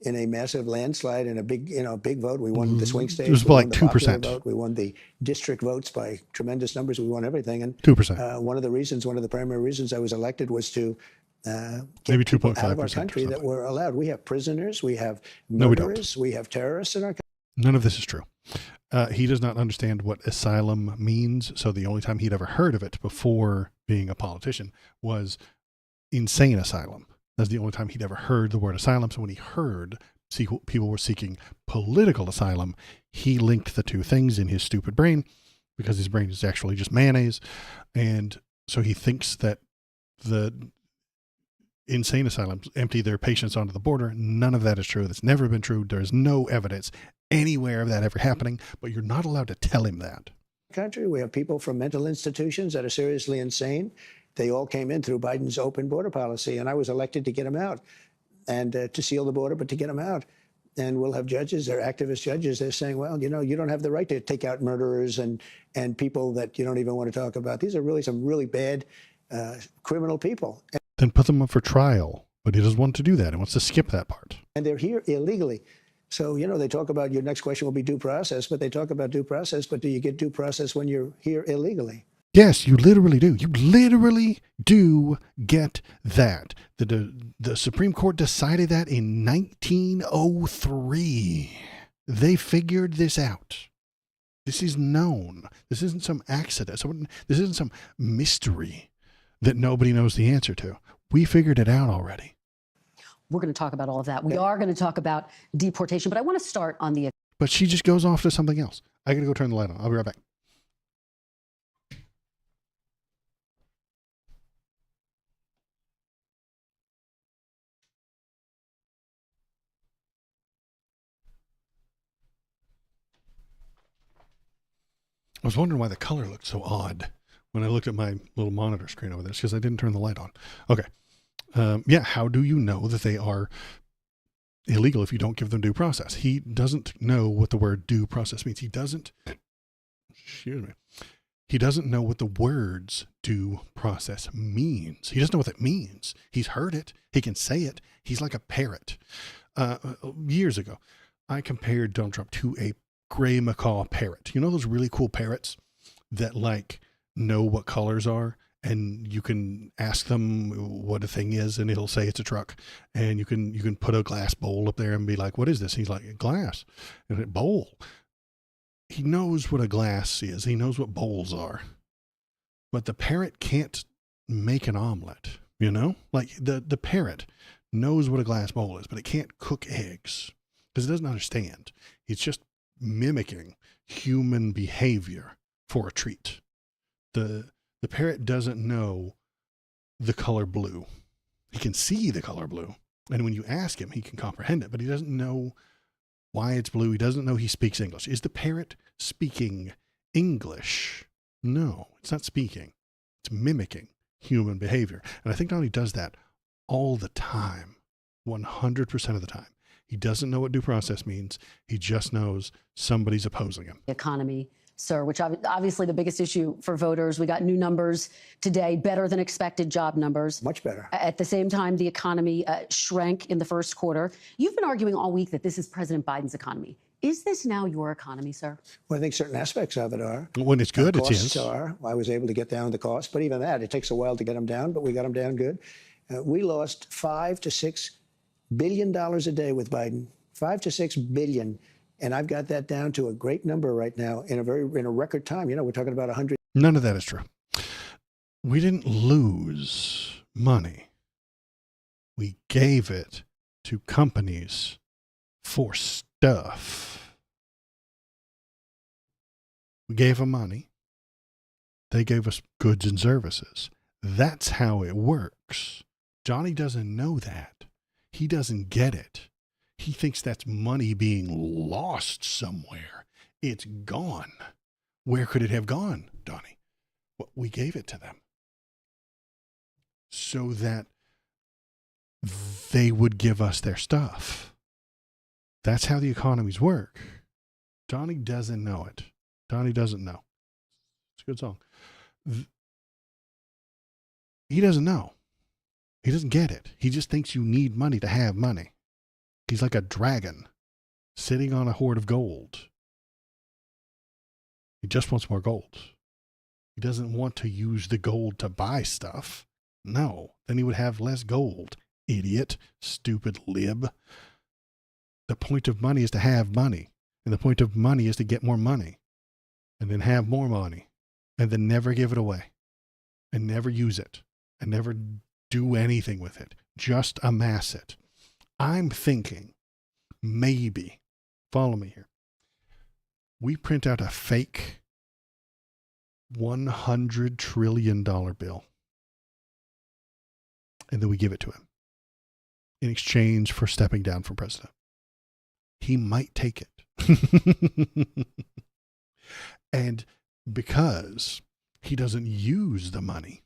Speaker 8: in a massive landslide in a big vote. We won the swing states.
Speaker 2: It was
Speaker 8: We
Speaker 2: like
Speaker 8: won the popular
Speaker 2: 2%.
Speaker 8: vote. We won the district votes by tremendous numbers. We won everything. And
Speaker 2: 2%.
Speaker 8: one of the primary reasons I was elected was to get
Speaker 2: Maybe
Speaker 8: people
Speaker 2: 2.5%
Speaker 8: out of our
Speaker 2: or
Speaker 8: country that
Speaker 2: something.
Speaker 8: were allowed. We have prisoners. We have
Speaker 2: No, we don't.
Speaker 8: murderers. We have terrorists in our country.
Speaker 2: None of this is true. He does not understand what asylum means. So the only time he'd ever heard of it before being a politician was insane asylum. That's the only time he'd ever heard the word asylum. So when he heard people were seeking political asylum, he linked the two things in his stupid brain because his brain is actually just mayonnaise. And so he thinks that the insane asylums empty their patients onto the border. None of that is true. That's never been true. There's no evidence anywhere of that ever happening, but you're not allowed to tell him that.
Speaker 8: Country. We have people from mental institutions that are seriously insane. They all came in through Biden's open border policy, and I was elected to get them out and to seal the border, but to get them out. And we'll have judges, they're activist judges. They're saying, well, you don't have the right to take out murderers and people that you don't even want to talk about. These are really some really bad criminal people.
Speaker 2: Then put them up for trial. But he doesn't want to do that. He wants to skip that part.
Speaker 8: And they're here illegally. So, they talk about your next question will be due process, but they talk about due process. But do you get due process when you're here illegally?
Speaker 2: Yes, you literally do. You literally do get that. The Supreme Court decided that in 1903. They figured this out. This is known. This isn't some accident. This isn't some mystery that nobody knows the answer to. We figured it out already.
Speaker 7: We're going to talk about all of that. We are going to talk about deportation, but I want to start on the...
Speaker 2: But she just goes off to something else. I got to go turn the light on. I'll be right back. I was wondering why the color looked so odd when I looked at my little monitor screen over there. It's because I didn't turn the light on. Okay. How do you know that they are illegal if you don't give them due process? He doesn't know what the word due process means. He doesn't know what the words due process means. He doesn't know what that means. He's heard it. He can say it. He's like a parrot. Years ago, I compared Donald Trump to a gray macaw parrot. You know those really cool parrots that know what colors are, and you can ask them what a thing is and it'll say it's a truck, and you can put a glass bowl up there and be like, what is this? And he's like, glass. And a bowl. He knows what a glass is. He knows what bowls are. But the parrot can't make an omelet, the parrot knows what a glass bowl is, but it can't cook eggs because it doesn't understand. It's just mimicking human behavior for a treat. The parrot doesn't know the color blue. He can see the color blue. And when you ask him, he can comprehend it, but he doesn't know why it's blue. He doesn't know he speaks English. Is the parrot speaking English? No, it's not speaking. It's mimicking human behavior. And I think Donnie does that all the time, 100% of the time. He doesn't know what due process means. He just knows somebody's opposing him.
Speaker 7: Economy, sir, which obviously the biggest issue for voters. We got new numbers today, better than expected job numbers.
Speaker 8: Much better.
Speaker 7: At the same time, the economy shrank in the first quarter. You've been arguing all week that this is President Biden's economy. Is this now your economy, sir?
Speaker 8: Well, I think certain aspects of it are.
Speaker 2: When it's good, it's
Speaker 8: costs
Speaker 2: his.
Speaker 8: are. I was able to get down the cost, but even that, it takes a while to get them down, but we got them down good. We lost $5 to $6 billion a day with Biden. $5 to $6 billion. And I've got that down to a great number right now in a record time. You know, we're talking about 100.
Speaker 2: None of that is true. We didn't lose money. We gave it to companies for stuff. We gave them money. They gave us goods and services. That's how it works. Johnny doesn't know that. He doesn't get it. He thinks that's money being lost somewhere. It's gone. Where could it have gone, Donnie? Well, we gave it to them so that they would give us their stuff. That's how the economies work. Donnie doesn't know it. Donnie doesn't know. It's a good song. He doesn't know. He doesn't get it. He just thinks you need money to have money. He's like a dragon sitting on a hoard of gold. He just wants more gold. He doesn't want to use the gold to buy stuff. No, then he would have less gold. Idiot, stupid lib. The point of money is to have money. And the point of money is to get more money. And then have more money. And then never give it away. And never use it. And never do anything with it. Just amass it. I'm thinking, maybe, follow me here. We print out a fake $100 trillion bill. And then we give it to him in exchange for stepping down from president. He might take it. And because he doesn't use the money,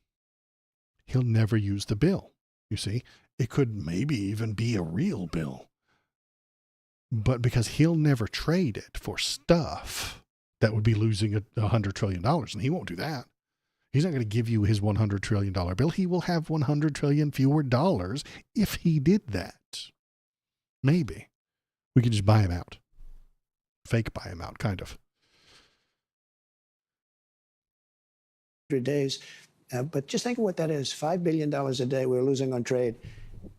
Speaker 2: he'll never use the bill. You see, it could maybe even be a real bill. But because he'll never trade it for stuff, that would be losing $100 trillion. And he won't do that. He's not going to give you his $100 trillion bill. He will have 100 trillion fewer dollars if he did that. Maybe. We could just buy him out. Fake buy him out, kind of.
Speaker 8: Days. But just think of what that is. $5 billion a day we're losing on trade.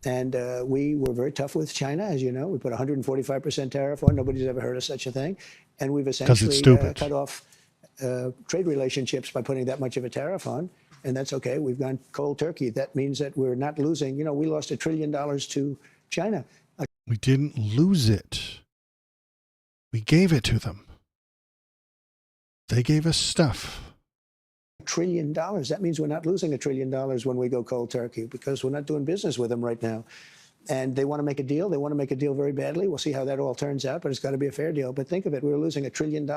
Speaker 8: And we were very tough with China, as you know. We put 145% tariff on. Nobody's ever heard of such a thing. And we've essentially cut off trade relationships by putting that much of a tariff on. And that's okay. We've gone cold turkey. That means that we're not losing. You know, we lost $1 trillion to China.
Speaker 2: We didn't lose it. We gave it to them. They gave us stuff.
Speaker 8: $1 trillion. That means we're not losing $1 trillion when we go cold turkey because we're not doing business with them right now. And they want to make a deal. They want to make a deal very badly. We'll see how that all turns out, but it's got to be a fair deal. But think of it. We were losing $1 trillion.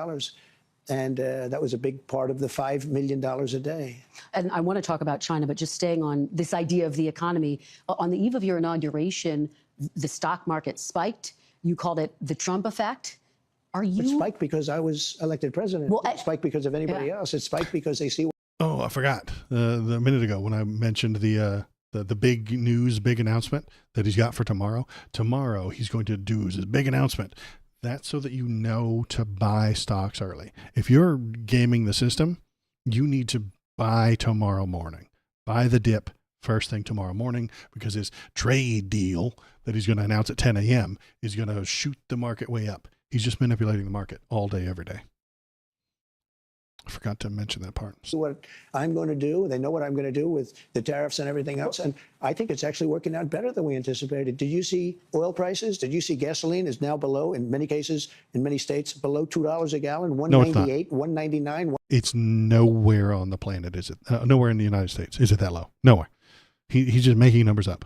Speaker 8: And that was a big part of the $5 million a day.
Speaker 7: And I want to talk about China, but just staying on this idea of the economy. On the eve of your inauguration, the stock market spiked. You called it the Trump effect. It
Speaker 8: spiked because I was elected president. Well, it spiked because of anybody else. It spiked because they see.
Speaker 2: Oh, I forgot the minute ago when I mentioned the big news, big announcement that he's got for tomorrow. Tomorrow he's going to do his big announcement. That's so that you know to buy stocks early. If you're gaming the system, you need to buy tomorrow morning. Buy the dip first thing tomorrow morning because his trade deal that he's going to announce at 10 a.m. is going to shoot the market way up. He's just manipulating the market all day, every day. I forgot to mention that part.
Speaker 8: What I'm going to do, they know what I'm going to do with the tariffs and everything else. And I think it's actually working out better than we anticipated. Did you see oil prices? Did you see gasoline is now below, in many cases, in many states, below $2 a gallon, $1.98, $1.99.
Speaker 2: It's nowhere on the planet, is it? Nowhere in the United States. Is it that low? Nowhere. He's just making numbers up.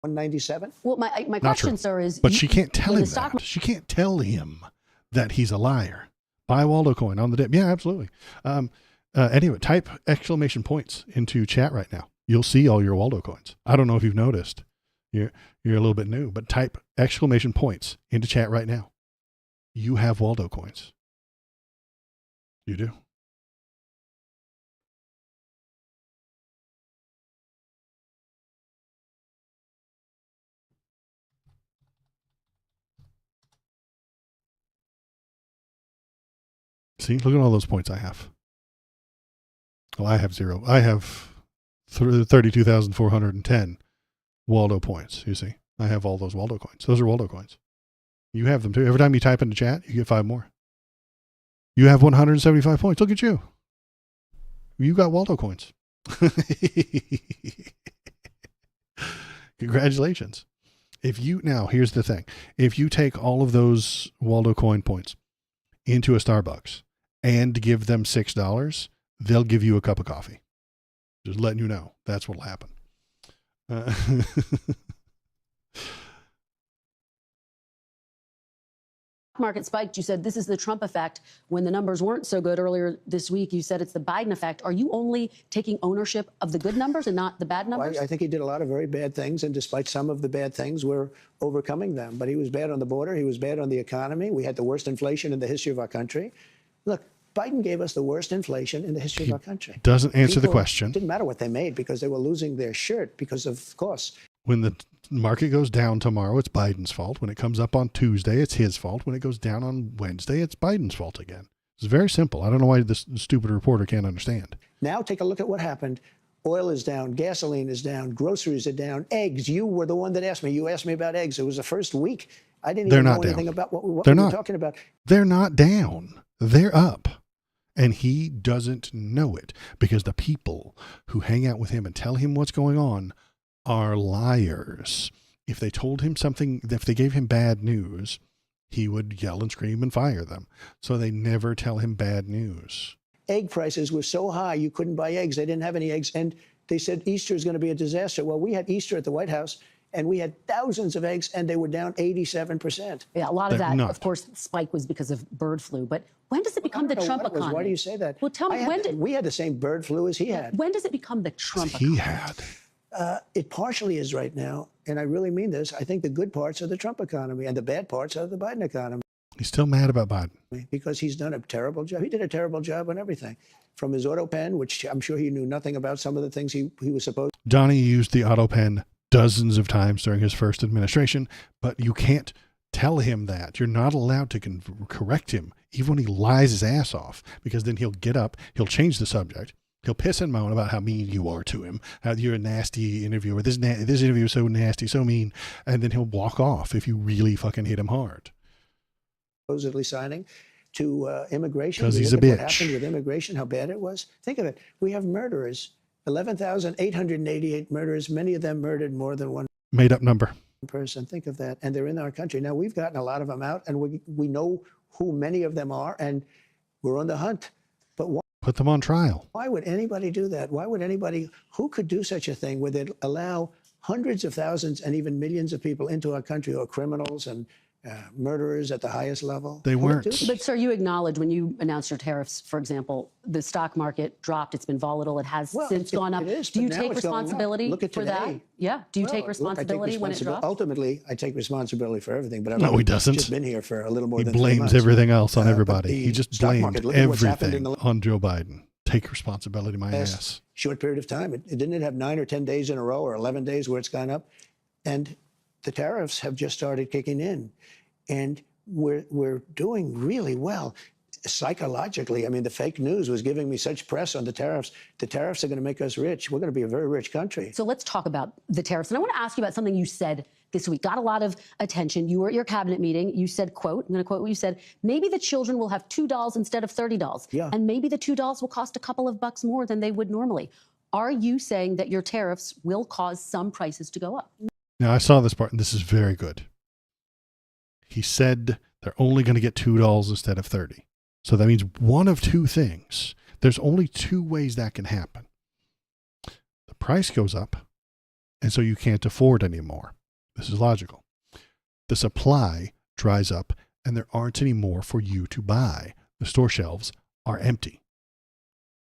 Speaker 8: 197.
Speaker 7: Well, my question, sir, is...
Speaker 2: But she can't tell him that. She can't tell him that he's a liar. Buy Waldo coin on the dip. Yeah, absolutely. Anyway, type exclamation points into chat right now. You'll see all your Waldo coins. I don't know if you've noticed. You're a little bit new, but type exclamation points into chat right now. You have Waldo coins. You do. See, look at all those points I have. Well, I have 0. I have 32,410 Waldo points. You see, I have all those Waldo coins. Those are Waldo coins. You have them too. Every time you type into chat, you get 5 more. You have 175 points. Look at you. You got Waldo coins. Congratulations. Now, here's the thing. If you take all of those Waldo coin points into a Starbucks and give them $6, they'll give you a cup of coffee. Just letting you know. That's what'll happen.
Speaker 7: Market spiked. You said this is the Trump effect. When the numbers weren't so good earlier this week, you said it's the Biden effect. Are you only taking ownership of the good numbers and not the bad numbers?
Speaker 8: Well, I think he did a lot of very bad things, and despite some of the bad things, we're overcoming them. But he was bad on the border. He was bad on the economy. We had the worst inflation in the history of our country. Look, Biden gave us the worst inflation in the history of our country.
Speaker 2: Doesn't answer the question.
Speaker 8: It didn't matter what they made because they were losing their shirt because of course.
Speaker 2: When the market goes down tomorrow, it's Biden's fault. When it comes up on Tuesday, it's his fault. When it goes down on Wednesday, it's Biden's fault again. It's very simple. I don't know why this stupid reporter can't understand.
Speaker 8: Now take a look at what happened. Oil is down, gasoline is down, groceries are down, eggs. You were the one that asked me. You asked me about eggs. It was the first week. I didn't even know anything about what we were talking about.
Speaker 2: They're not down. They're up. And he doesn't know it because the people who hang out with him and tell him what's going on are liars. If they told him something, if they gave him bad news, he would yell and scream and fire them. So they never tell him bad news.
Speaker 8: Egg prices were so high you couldn't buy eggs. They didn't have any eggs. And they said Easter is going to be a disaster. Well, we had Easter at the White House, and we had thousands of eggs, and they were down 87%.
Speaker 7: Yeah, a lot of that, of course, spike was because of bird flu. But when does it become the Trump economy?
Speaker 8: Why do you say that?
Speaker 7: Well, tell me,
Speaker 8: we had the same bird flu as he had.
Speaker 7: When does it become the Trump economy?
Speaker 2: He had.
Speaker 8: It partially is right now, and I really mean this. I think the good parts are the Trump economy, and the bad parts are the Biden economy.
Speaker 2: He's still mad about Biden.
Speaker 8: Because he's done a terrible job. He did a terrible job on everything. From his auto pen, which I'm sure he knew nothing about some of the things he was supposed to.
Speaker 2: Donnie used the auto pen dozens of times during his first administration, but you can't tell him that. You're not allowed to correct him, even when he lies his ass off, because then he'll get up, he'll change the subject. He'll piss and moan about how mean you are to him, how you're a nasty interviewer. This interview is so nasty, so mean, and then he'll walk off if you really fucking hit him hard.
Speaker 8: Supposedly signing to immigration.
Speaker 2: Because he's a bitch.
Speaker 8: What happened with immigration, how bad it was. Think of it. We have murderers, 11,888 murderers, many of them murdered more than one
Speaker 2: made up number.
Speaker 8: Person. Think of that. And they're in our country. Now, we've gotten a lot of them out, and we know who many of them are, and we're on the hunt. But why?
Speaker 2: Put them on trial.
Speaker 8: Why would anybody do that? Why would anybody, who could do such a thing where they'd allow hundreds of thousands and even millions of people into our country who are criminals and murderers at the highest level?
Speaker 2: They weren't.
Speaker 7: But, sir, you acknowledge when you announced your tariffs, for example, the stock market dropped. It's been volatile. It has since gone up.
Speaker 8: Do
Speaker 7: you take responsibility for that? Yeah. Do you take responsibility when it drops?
Speaker 8: Ultimately, I take responsibility for everything. But
Speaker 2: no, he doesn't.
Speaker 8: Just been here for a little more than 3
Speaker 2: months. He blames everything else on everybody. He just blamed everything on Joe Biden. Take responsibility, my ass.
Speaker 8: Short period of time. It didn't have 9 or 10 days in a row or 11 days where it's gone up. And the tariffs have just started kicking in. And we're doing really well psychologically. I mean, the fake news was giving me such press on the tariffs. The tariffs are going to make us rich. We're going to be a very rich country.
Speaker 7: So let's talk about the tariffs. And I want to ask you about something you said this week. Got a lot of attention. You were at your cabinet meeting. You said, quote, I'm going to quote what you said, maybe the children will have $2 instead of $30.
Speaker 8: Yeah.
Speaker 7: And maybe the $2 will cost a couple of bucks more than they would normally. Are you saying that your tariffs will cause some prices to go up?
Speaker 2: Now, I saw this part, and this is very good. He said they're only going to get $2 instead of $30. So that means one of two things. There's only two ways that can happen. The price goes up, and so you can't afford anymore. This is logical. The supply dries up, and there aren't any more for you to buy. The store shelves are empty.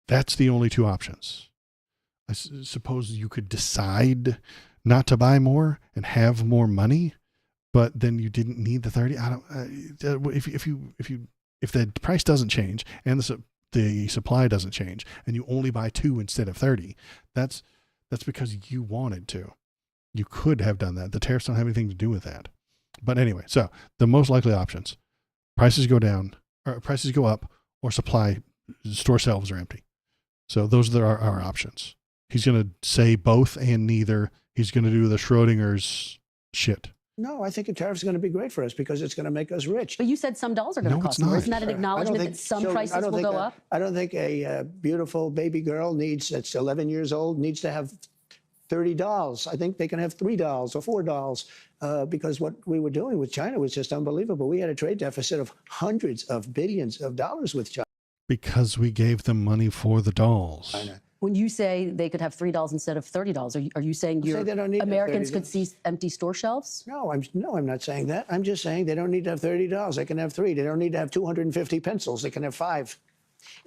Speaker 2: That's the only two options. I suppose you could decide not to buy more and have more money, but then you didn't need the 30. I don't. If the price doesn't change and the supply doesn't change, and you only buy 2 instead of 30, that's because you wanted to. You could have done that. The tariffs don't have anything to do with that. But anyway, so the most likely options: prices go down, or prices go up, or store shelves are empty. So those are our options. He's going to say both and neither. He's going to do the Schrodinger's shit.
Speaker 8: No, I think the tariffs are going to be great for us because it's going to make us rich.
Speaker 7: But you said some dolls are going to
Speaker 2: No,
Speaker 7: cost
Speaker 2: it's
Speaker 7: more.
Speaker 2: not.
Speaker 7: Isn't that an acknowledgement that some prices will go up?
Speaker 8: I don't think a beautiful baby girl that's 11 years old needs to have 30 dolls. I think they can have 3 dolls or 4 dolls because what we were doing with China was just unbelievable. We had a trade deficit of hundreds of billions of dollars with China.
Speaker 2: Because we gave them money for the dolls.
Speaker 8: China.
Speaker 7: When you say they could have $3 instead of $30, are you saying
Speaker 8: say they don't need
Speaker 7: Americans
Speaker 8: $30.
Speaker 7: could see empty store shelves?
Speaker 8: No, I'm not saying that. I'm just saying they don't need to have 30 dolls. They can have 3. They don't need to have 250 pencils. They can have 5.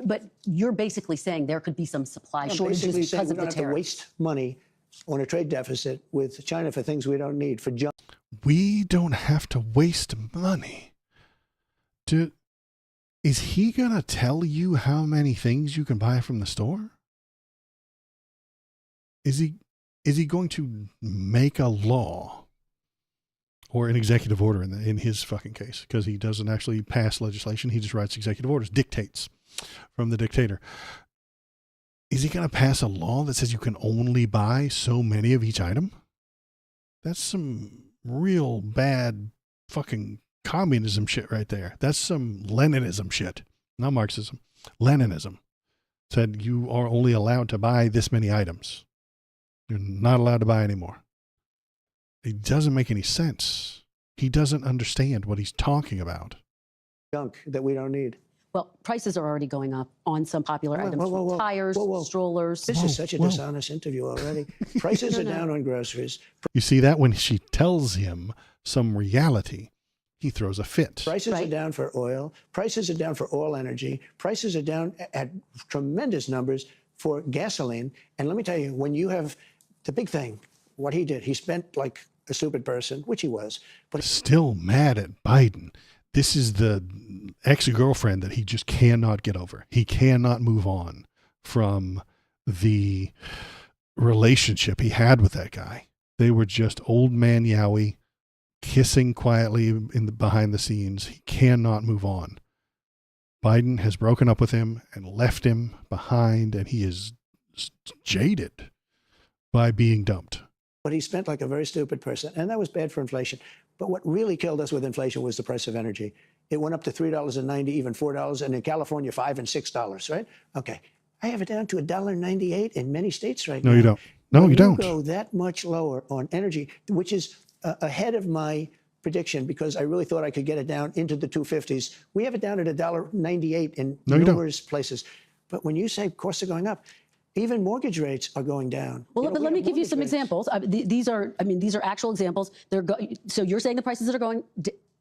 Speaker 7: But you're basically saying there could be some supply shortages
Speaker 8: Basically saying
Speaker 7: because
Speaker 8: we
Speaker 7: of
Speaker 8: don't
Speaker 7: the
Speaker 8: have to
Speaker 7: tariff.
Speaker 8: waste money on a trade deficit with China for things we don't need, for junk.
Speaker 2: We don't have to waste money. Is he going to tell you how many things you can buy from the store? Is he going to make a law or an executive order in his fucking case? Because he doesn't actually pass legislation. He just writes executive orders, dictates from the dictator. Is he going to pass a law that says you can only buy so many of each item? That's some real bad fucking communism shit right there. That's some Leninism shit. Not Marxism. Leninism. Said you are only allowed to buy this many items. You're not allowed to buy anymore. It doesn't make any sense. He doesn't understand what he's talking about.
Speaker 8: Junk that we don't need.
Speaker 7: Well, prices are already going up on some popular items.
Speaker 8: whoa.
Speaker 7: Tires, strollers.
Speaker 8: This is such a dishonest interview already. Prices are down on groceries.
Speaker 2: You see that when she tells him some reality, he throws a fit.
Speaker 8: Prices are down for oil. Prices are down for all energy. Prices are down at tremendous numbers for gasoline. And let me tell you, when you have the big thing, what he did, he spent like a stupid person, which he was. But
Speaker 2: still mad at Biden. This is the ex-girlfriend that he just cannot get over. He cannot move on from the relationship he had with that guy. They were just old man Yowie kissing quietly behind the scenes. He cannot move on. Biden has broken up with him and left him behind, and he is jaded by being dumped.
Speaker 8: But he spent like a very stupid person, and that was bad for inflation. But what really killed us with inflation was the price of energy. It went up to $3.90, even $4, and in California, $5 and $6, right? Okay. I have it down to $1.98 in many states right now.
Speaker 2: No, you don't. No, you don't.
Speaker 8: Go that much lower on energy, which is ahead of my prediction because I really thought I could get it down into the 250s. We have it down at $1.98 in numerous places. But when you say costs are going up, even mortgage rates are going down.
Speaker 7: Well, but let me give you some examples. These are actual examples. So you're saying the prices that are going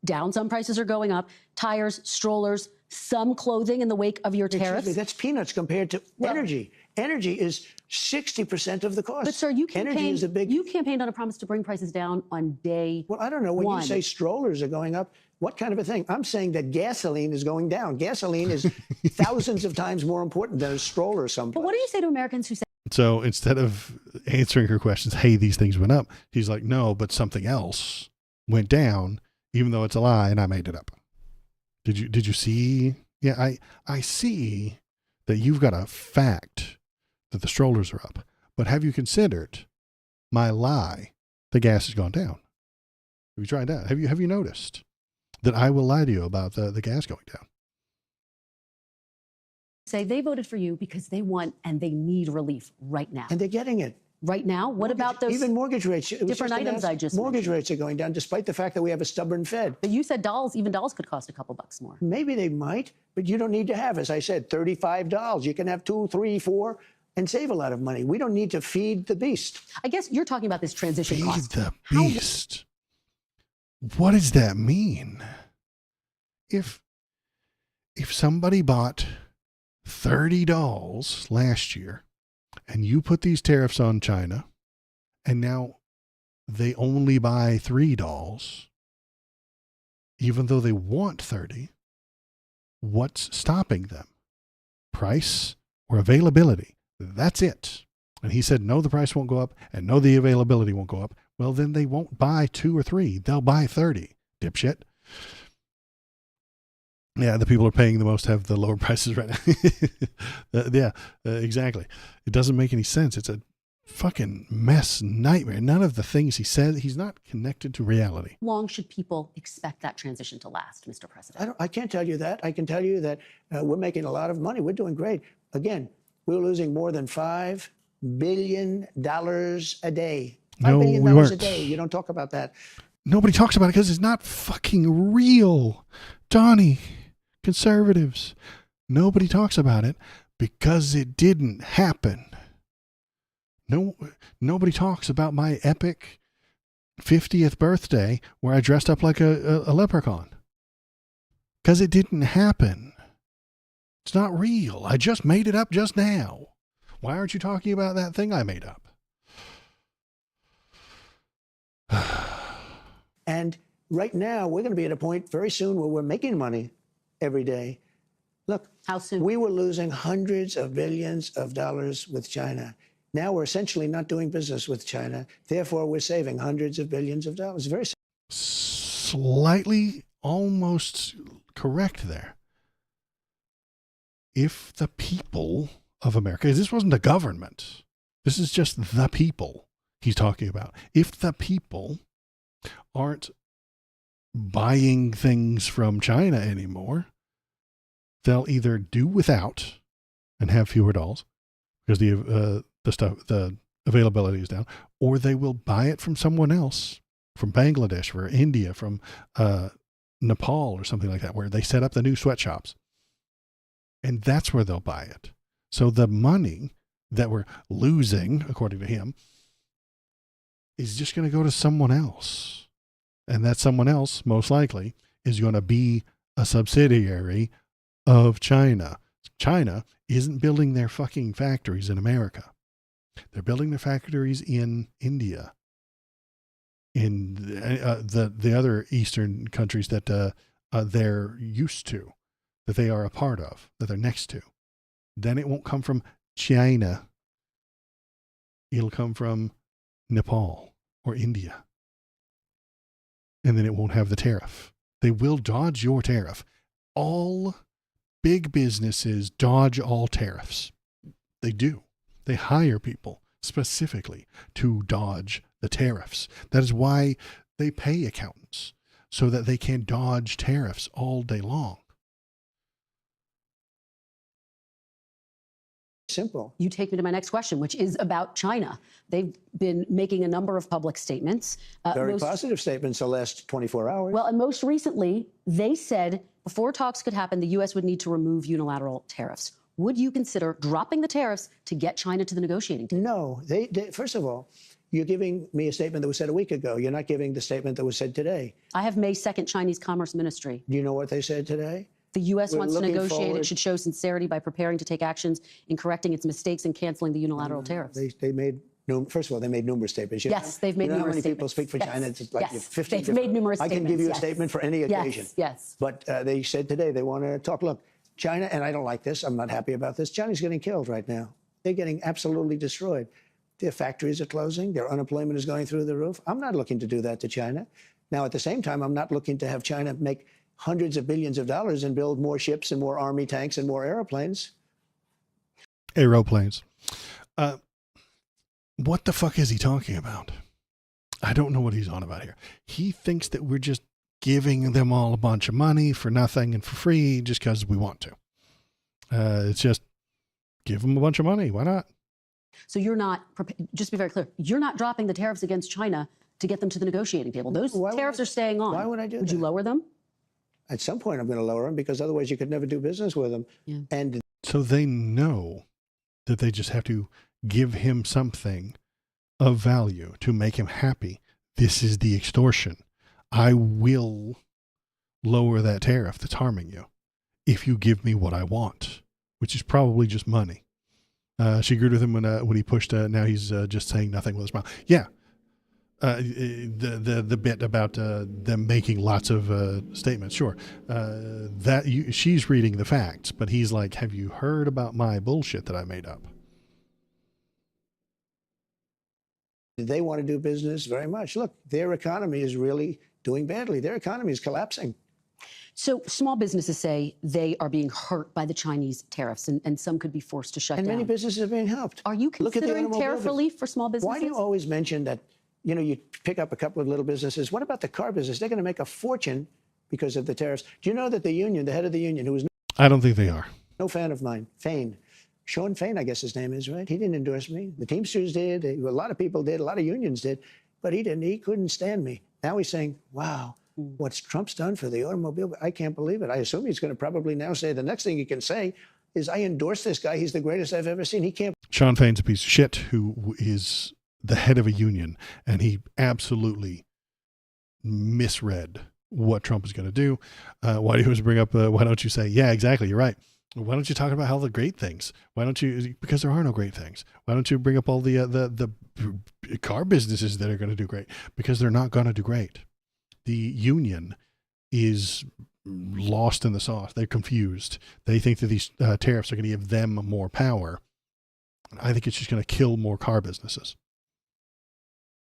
Speaker 7: down, some prices are going up. Tires, strollers, some clothing in the wake of your tariffs.
Speaker 8: That's peanuts compared to energy. Energy is 60% of the cost.
Speaker 7: But sir, you campaigned on a promise to bring prices down on day
Speaker 8: Well, I don't know. When you say strollers are going up, what kind of a thing? I'm saying that gasoline is going down. Gasoline is thousands of times more important than a stroller someplace.
Speaker 7: But what do you say to Americans who say?
Speaker 2: So instead of answering her questions, hey, these things went up, he's like, no, but something else went down, even though it's a lie and I made it up. Did you see? Yeah, I see that you've got a fact that the strollers are up, but have you considered my lie? The gas has gone down. Have you tried that? Have you noticed that I will lie to you about the gas going down?
Speaker 7: Say they voted for you because they want and they need relief right now.
Speaker 8: And they're getting it.
Speaker 7: Right now? What about those
Speaker 8: even mortgage rates?
Speaker 7: different items I just
Speaker 8: Mortgage
Speaker 7: mentioned?
Speaker 8: rates are going down despite the fact that we have a stubborn Fed.
Speaker 7: But you said even dolls could cost a couple bucks more.
Speaker 8: Maybe they might, but you don't need to have, as I said, $35. You can have 2, 3, 4 and save a lot of money. We don't need to feed the beast.
Speaker 7: I guess you're talking about this transition cost.
Speaker 2: Feed the beast. What does that mean? If somebody bought $30 last year, and you put these tariffs on China, and now they only buy $3, even though they want 30, what's stopping them? Price or availability? That's it. And he said, no, the price won't go up, and no, the availability won't go up. Well, then they won't buy 2 or 3. They'll buy 30, dipshit. Yeah, the people who are paying the most have the lower prices right now. Exactly. It doesn't make any sense. It's a fucking mess, nightmare. None of the things he said, he's not connected to reality.
Speaker 7: How long should people expect that transition to last, Mr. President?
Speaker 8: I can't tell you that. I can tell you that we're making a lot of money. We're doing great. Again, we're losing more than $5 billion a day. $5 billion a day. You don't talk about that.
Speaker 2: Nobody talks about it because it's not fucking real. Donnie, conservatives, nobody talks about it because it didn't happen. Nobody talks about my epic 50th birthday where I dressed up like a leprechaun. Because it didn't happen. It's not real. I just made it up just now. Why aren't you talking about that thing I made up?
Speaker 8: And right now, we're going to be at a point very soon where we're making money every day. Look,
Speaker 7: how soon?
Speaker 8: We were losing hundreds of billions of dollars with China. Now we're essentially not doing business with China. Therefore, we're saving hundreds of billions of dollars. Very
Speaker 2: slightly almost correct there. If the people of America, this wasn't the government, this is just the people he's talking about. If the people aren't buying things from China anymore, they'll either do without and have fewer dolls because the availability is down, or they will buy it from someone else, from Bangladesh or India, from Nepal or something like that, where they set up the new sweatshops. And that's where they'll buy it. So the money that we're losing, according to him, is just going to go to someone else. And that someone else, most likely, is going to be a subsidiary of China. China isn't building their fucking factories in America. They're building their factories in India, in the other Eastern countries that they're used to, that they are a part of, that they're next to. Then it won't come from China. It'll come from Nepal or India. And then it won't have the tariff. They will dodge your tariff. All big businesses dodge all tariffs. They do. They hire people specifically to dodge the tariffs. That is why they pay accountants, so that they can dodge tariffs all day long.
Speaker 8: Simple.
Speaker 7: You take me to my next question, which is about China. They've been making a number of public statements.
Speaker 8: Very positive statements the last 24 hours.
Speaker 7: Well, and most recently, they said before talks could happen, the U.S. would need to remove unilateral tariffs. Would you consider dropping the tariffs to get China to the negotiating table?
Speaker 8: No. They, first of all, you're giving me a statement that was said a week ago. You're not giving the statement that was said today.
Speaker 7: I have May 2nd Chinese Commerce Ministry.
Speaker 8: Do you know what they said today?
Speaker 7: The U.S.
Speaker 8: We're
Speaker 7: wants to negotiate.
Speaker 8: forward.
Speaker 7: It should show sincerity by preparing to take actions in correcting its mistakes and canceling the unilateral tariffs.
Speaker 8: They made, first of all, they made numerous statements.
Speaker 7: Yes, they've made numerous statements.
Speaker 8: You know how many people speak for
Speaker 7: Yes.
Speaker 8: China? It's like
Speaker 7: Yes.
Speaker 8: 50
Speaker 7: They've made numerous
Speaker 8: I can
Speaker 7: statements.
Speaker 8: give you a
Speaker 7: Yes.
Speaker 8: statement for any occasion.
Speaker 7: Yes.
Speaker 8: But they said today they want to talk. Look, China, and I don't like this. I'm not happy about this. China's getting killed right now. They're getting absolutely destroyed. Their factories are closing. Their unemployment is going through the roof. I'm not looking to do that to China. Now, at the same time, I'm not looking to have China make hundreds of billions of dollars and build more ships and more army tanks and more airplanes.
Speaker 2: Aeroplanes. What the fuck is he talking about? I don't know what he's on about here. He thinks that we're just giving them all a bunch of money for nothing and for free just because we want to. It's just give them a bunch of money. Why not?
Speaker 7: So you're not, just to be very clear, you're not dropping the tariffs against China to get them to the negotiating table. Those tariffs are staying on.
Speaker 8: Why would I do that?
Speaker 7: Would you lower them?
Speaker 8: At some point, I'm going to lower them because otherwise you could never do business with them.
Speaker 7: Yeah.
Speaker 8: And
Speaker 2: So they know that they just have to give him something of value to make him happy. This is the extortion. I will lower that tariff that's harming you if you give me what I want, which is probably just money. She agreed with him when he pushed. Now he's just saying nothing with a smile. Yeah, the bit about them making lots of statements. Sure, she's reading the facts, but he's like, "Have you heard about my bullshit that I made up?"
Speaker 8: They want to do business very much. Look, their economy is really doing badly. Their economy is collapsing.
Speaker 7: So small businesses say they are being hurt by the Chinese tariffs, and some could be forced to shut down.
Speaker 8: And many businesses are being helped.
Speaker 7: Are you
Speaker 8: Look at the
Speaker 7: considering
Speaker 8: automobile
Speaker 7: tariff
Speaker 8: business.
Speaker 7: relief for small businesses?
Speaker 8: Why do you always mention that, you pick up a couple of little businesses? What about the car business? They're going to make a fortune because of the tariffs. Do you know that the union, the head of the union, who was
Speaker 2: I don't think they are.
Speaker 8: no fan of mine, Sean Fain, I guess his name is, right? He didn't endorse me. The Teamsters did. A lot of people did. A lot of unions did. But he didn't. He couldn't stand me. Now he's saying, wow, what's Trump's done for the automobile? I can't believe it. I assume he's going to probably now say the next thing he can say is, I endorse this guy. He's the greatest I've ever seen. He can't.
Speaker 2: Sean Fain's a piece of shit who is the head of a union, and he absolutely misread what Trump is going to do. Why do you always bring up, why don't you say, yeah, exactly, you're right. Why don't you talk about all the great things? Why don't you, because there are no great things. Why don't you bring up all the car businesses that are going to do great? Because they're not going to do great. The union is lost in the sauce. They're confused. They think that these tariffs are going to give them more power. I think it's just going to kill more car businesses.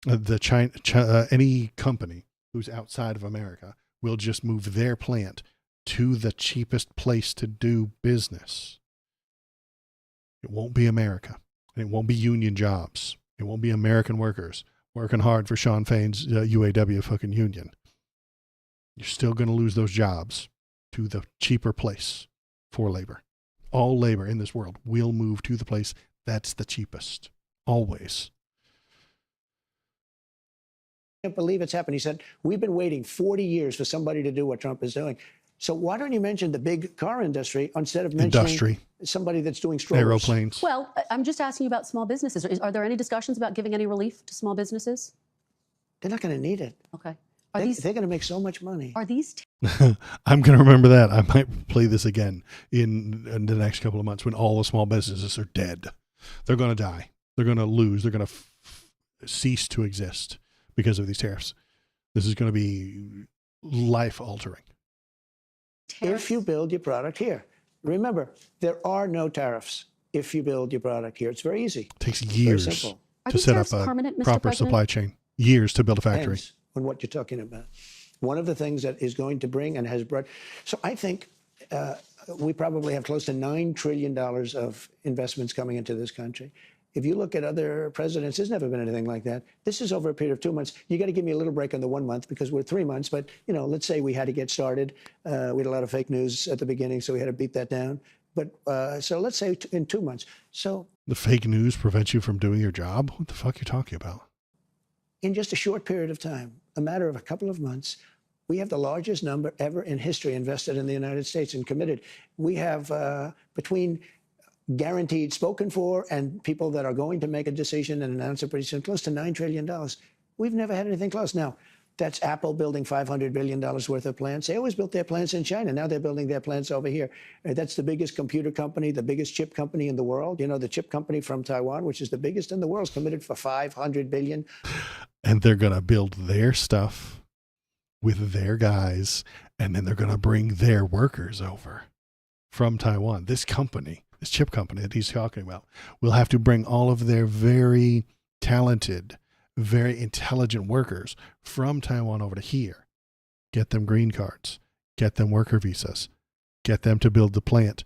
Speaker 2: Any company who's outside of America will just move their plant to the cheapest place to do business. It won't be America. And it won't be union jobs. It won't be American workers working hard for Sean Fain's UAW fucking union. You're still going to lose those jobs to the cheaper place for labor. All labor in this world will move to the place that's the cheapest. Always.
Speaker 8: I can't believe it's happened. He said, we've been waiting 40 years for somebody to do what Trump is doing. So why don't you mention the big car industry instead of mentioning somebody that's doing strollers?
Speaker 2: Aeroplanes.
Speaker 7: Well, I'm just asking you about small businesses. Are there any discussions about giving any relief to small businesses?
Speaker 8: They're not going to need it.
Speaker 7: Okay.
Speaker 8: They're going to make so much money.
Speaker 7: Are these?
Speaker 2: I'm going to remember that. I might play this again in the next couple of months when all the small businesses are dead. They're going to die. They're going to lose. They're going to cease to exist because of these tariffs. This is going to be life-altering.
Speaker 8: If you build your product here. Remember, there are no tariffs if you build your product here. It's very easy.
Speaker 2: It takes years to set up a proper supply chain. Years to build a factory.
Speaker 8: Depends on what you're talking about. One of the things that is going to bring and has brought, so I think we probably have close to $9 trillion of investments coming into this country. If you look at other presidents, there's never been anything like that. This is over a period of 2 months. You got to give me a little break on the 1 month because we're 3 months. But, let's say we had to get started. We had a lot of fake news at the beginning, so we had to beat that down. But so let's say in 2 months. So
Speaker 2: the fake news prevents you from doing your job? What the fuck are you talking about?
Speaker 8: In just a short period of time, a matter of a couple of months, we have the largest number ever in history invested in the United States and committed. We have between guaranteed spoken for and people that are going to make a decision and announce it pretty soon, close to $9 trillion. We've never had anything close. Now, that's Apple building $500 billion worth of plants. They always built their plants in China. Now they're building their plants over here. That's the biggest computer company, the biggest chip company in the world. The chip company from Taiwan, which is the biggest in the world, is committed for $500 billion.
Speaker 2: And they're going to build their stuff with their guys, and then they're going to bring their workers over from Taiwan. This company, this chip company that he's talking about, will have to bring all of their very talented, very intelligent workers from Taiwan over to here, get them green cards, get them worker visas, get them to build the plant,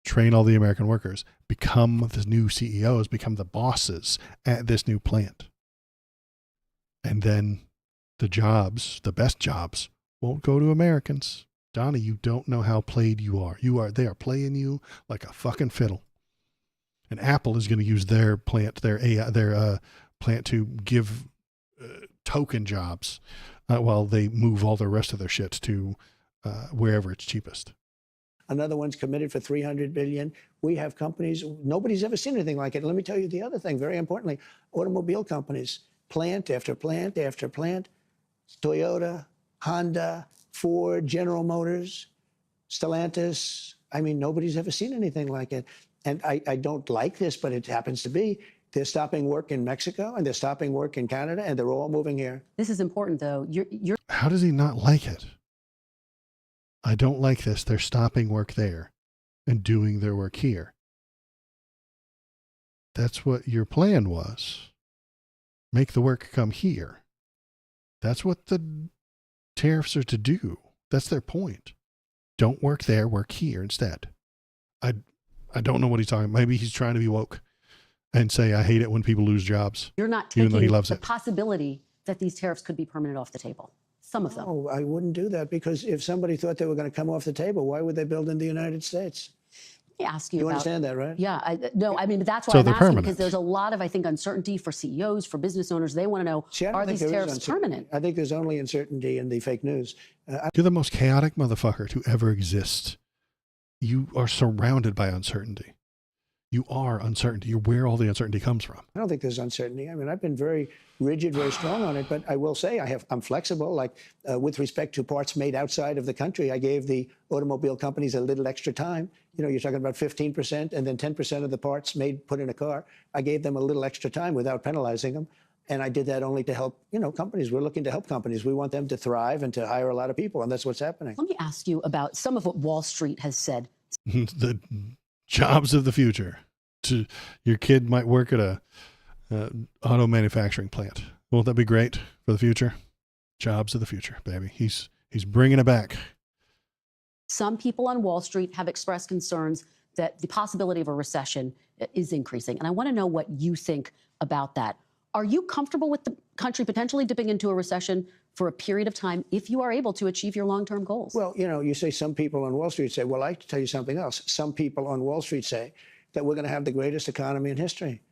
Speaker 2: train all the American workers, become the new CEOs, become the bosses at this new plant. And then the jobs, the best jobs, won't go to Americans. Donnie, you don't know how played you are. They are playing you like a fucking fiddle. And Apple is going to use their plant, their plant to give token jobs while they move all the rest of their shit to wherever it's cheapest.
Speaker 8: Another one's committed for $300 billion. We have companies, nobody's ever seen anything like it. Let me tell you the other thing, very importantly, automobile companies, plant after plant after plant, Toyota, Honda, Ford, General Motors, Stellantis, I mean, nobody's ever seen anything like it. And I don't like this, but it happens to be. They're stopping work in Mexico and they're stopping work in Canada and they're all moving here.
Speaker 7: This is important, though.
Speaker 2: How does he not like it? I don't like this. They're stopping work there and doing their work here. That's what your plan was. Make the work come here. That's what the tariffs are to do. That's their point. Don't work there, work here instead. I don't know what he's talking about. Maybe he's trying to be woke and say, I hate it when people lose jobs.
Speaker 7: You're not
Speaker 2: even though he
Speaker 7: taking
Speaker 2: loves
Speaker 7: the
Speaker 2: it.
Speaker 7: possibility that these tariffs could be permanent off the table. Some of them.
Speaker 8: Oh, I wouldn't do that, because if somebody thought they were going to come off the table, why would they build in the United States?
Speaker 7: Let me ask you
Speaker 8: You
Speaker 7: about,
Speaker 8: understand that, right?
Speaker 7: Yeah, no, I mean, but that's why
Speaker 2: So
Speaker 7: I'm
Speaker 2: they're
Speaker 7: asking,
Speaker 2: permanent.
Speaker 7: because there's a lot of, I think, uncertainty for CEOs, for business owners. They want to know,
Speaker 8: See, I don't
Speaker 7: are
Speaker 8: think
Speaker 7: these
Speaker 8: there is
Speaker 7: tariffs
Speaker 8: uncertainty.
Speaker 7: permanent?
Speaker 8: I think there's only uncertainty in the fake news.
Speaker 2: You're the most chaotic motherfucker to ever exist. You are surrounded by uncertainty. You are uncertainty. You're where all the uncertainty comes from.
Speaker 8: I don't think there's uncertainty. I mean, I've been very rigid, very strong on it, but I will say I'm flexible. Like with respect to parts made outside of the country, I gave the automobile companies a little extra time. You know, you're talking about 15% and then 10% of the parts put in a car. I gave them a little extra time without penalizing them. And I did that only to help, companies. We're looking to help companies. We want them to thrive and to hire a lot of people, and that's what's happening.
Speaker 7: Let me ask you about some of what Wall Street has said.
Speaker 2: The jobs of the future. Your kid might work at a auto manufacturing plant. Won't that be great for the future? Jobs of the future, baby. He's bringing it back.
Speaker 7: Some people on Wall Street have expressed concerns that the possibility of a recession is increasing. And I want to know what you think about that. Are you comfortable with the country potentially dipping into a recession for a period of time if you are able to achieve your long-term goals?
Speaker 8: Well, you say some people on Wall Street say, well, I have to tell you something else. Some people on Wall Street say that we're going to have the greatest economy in history.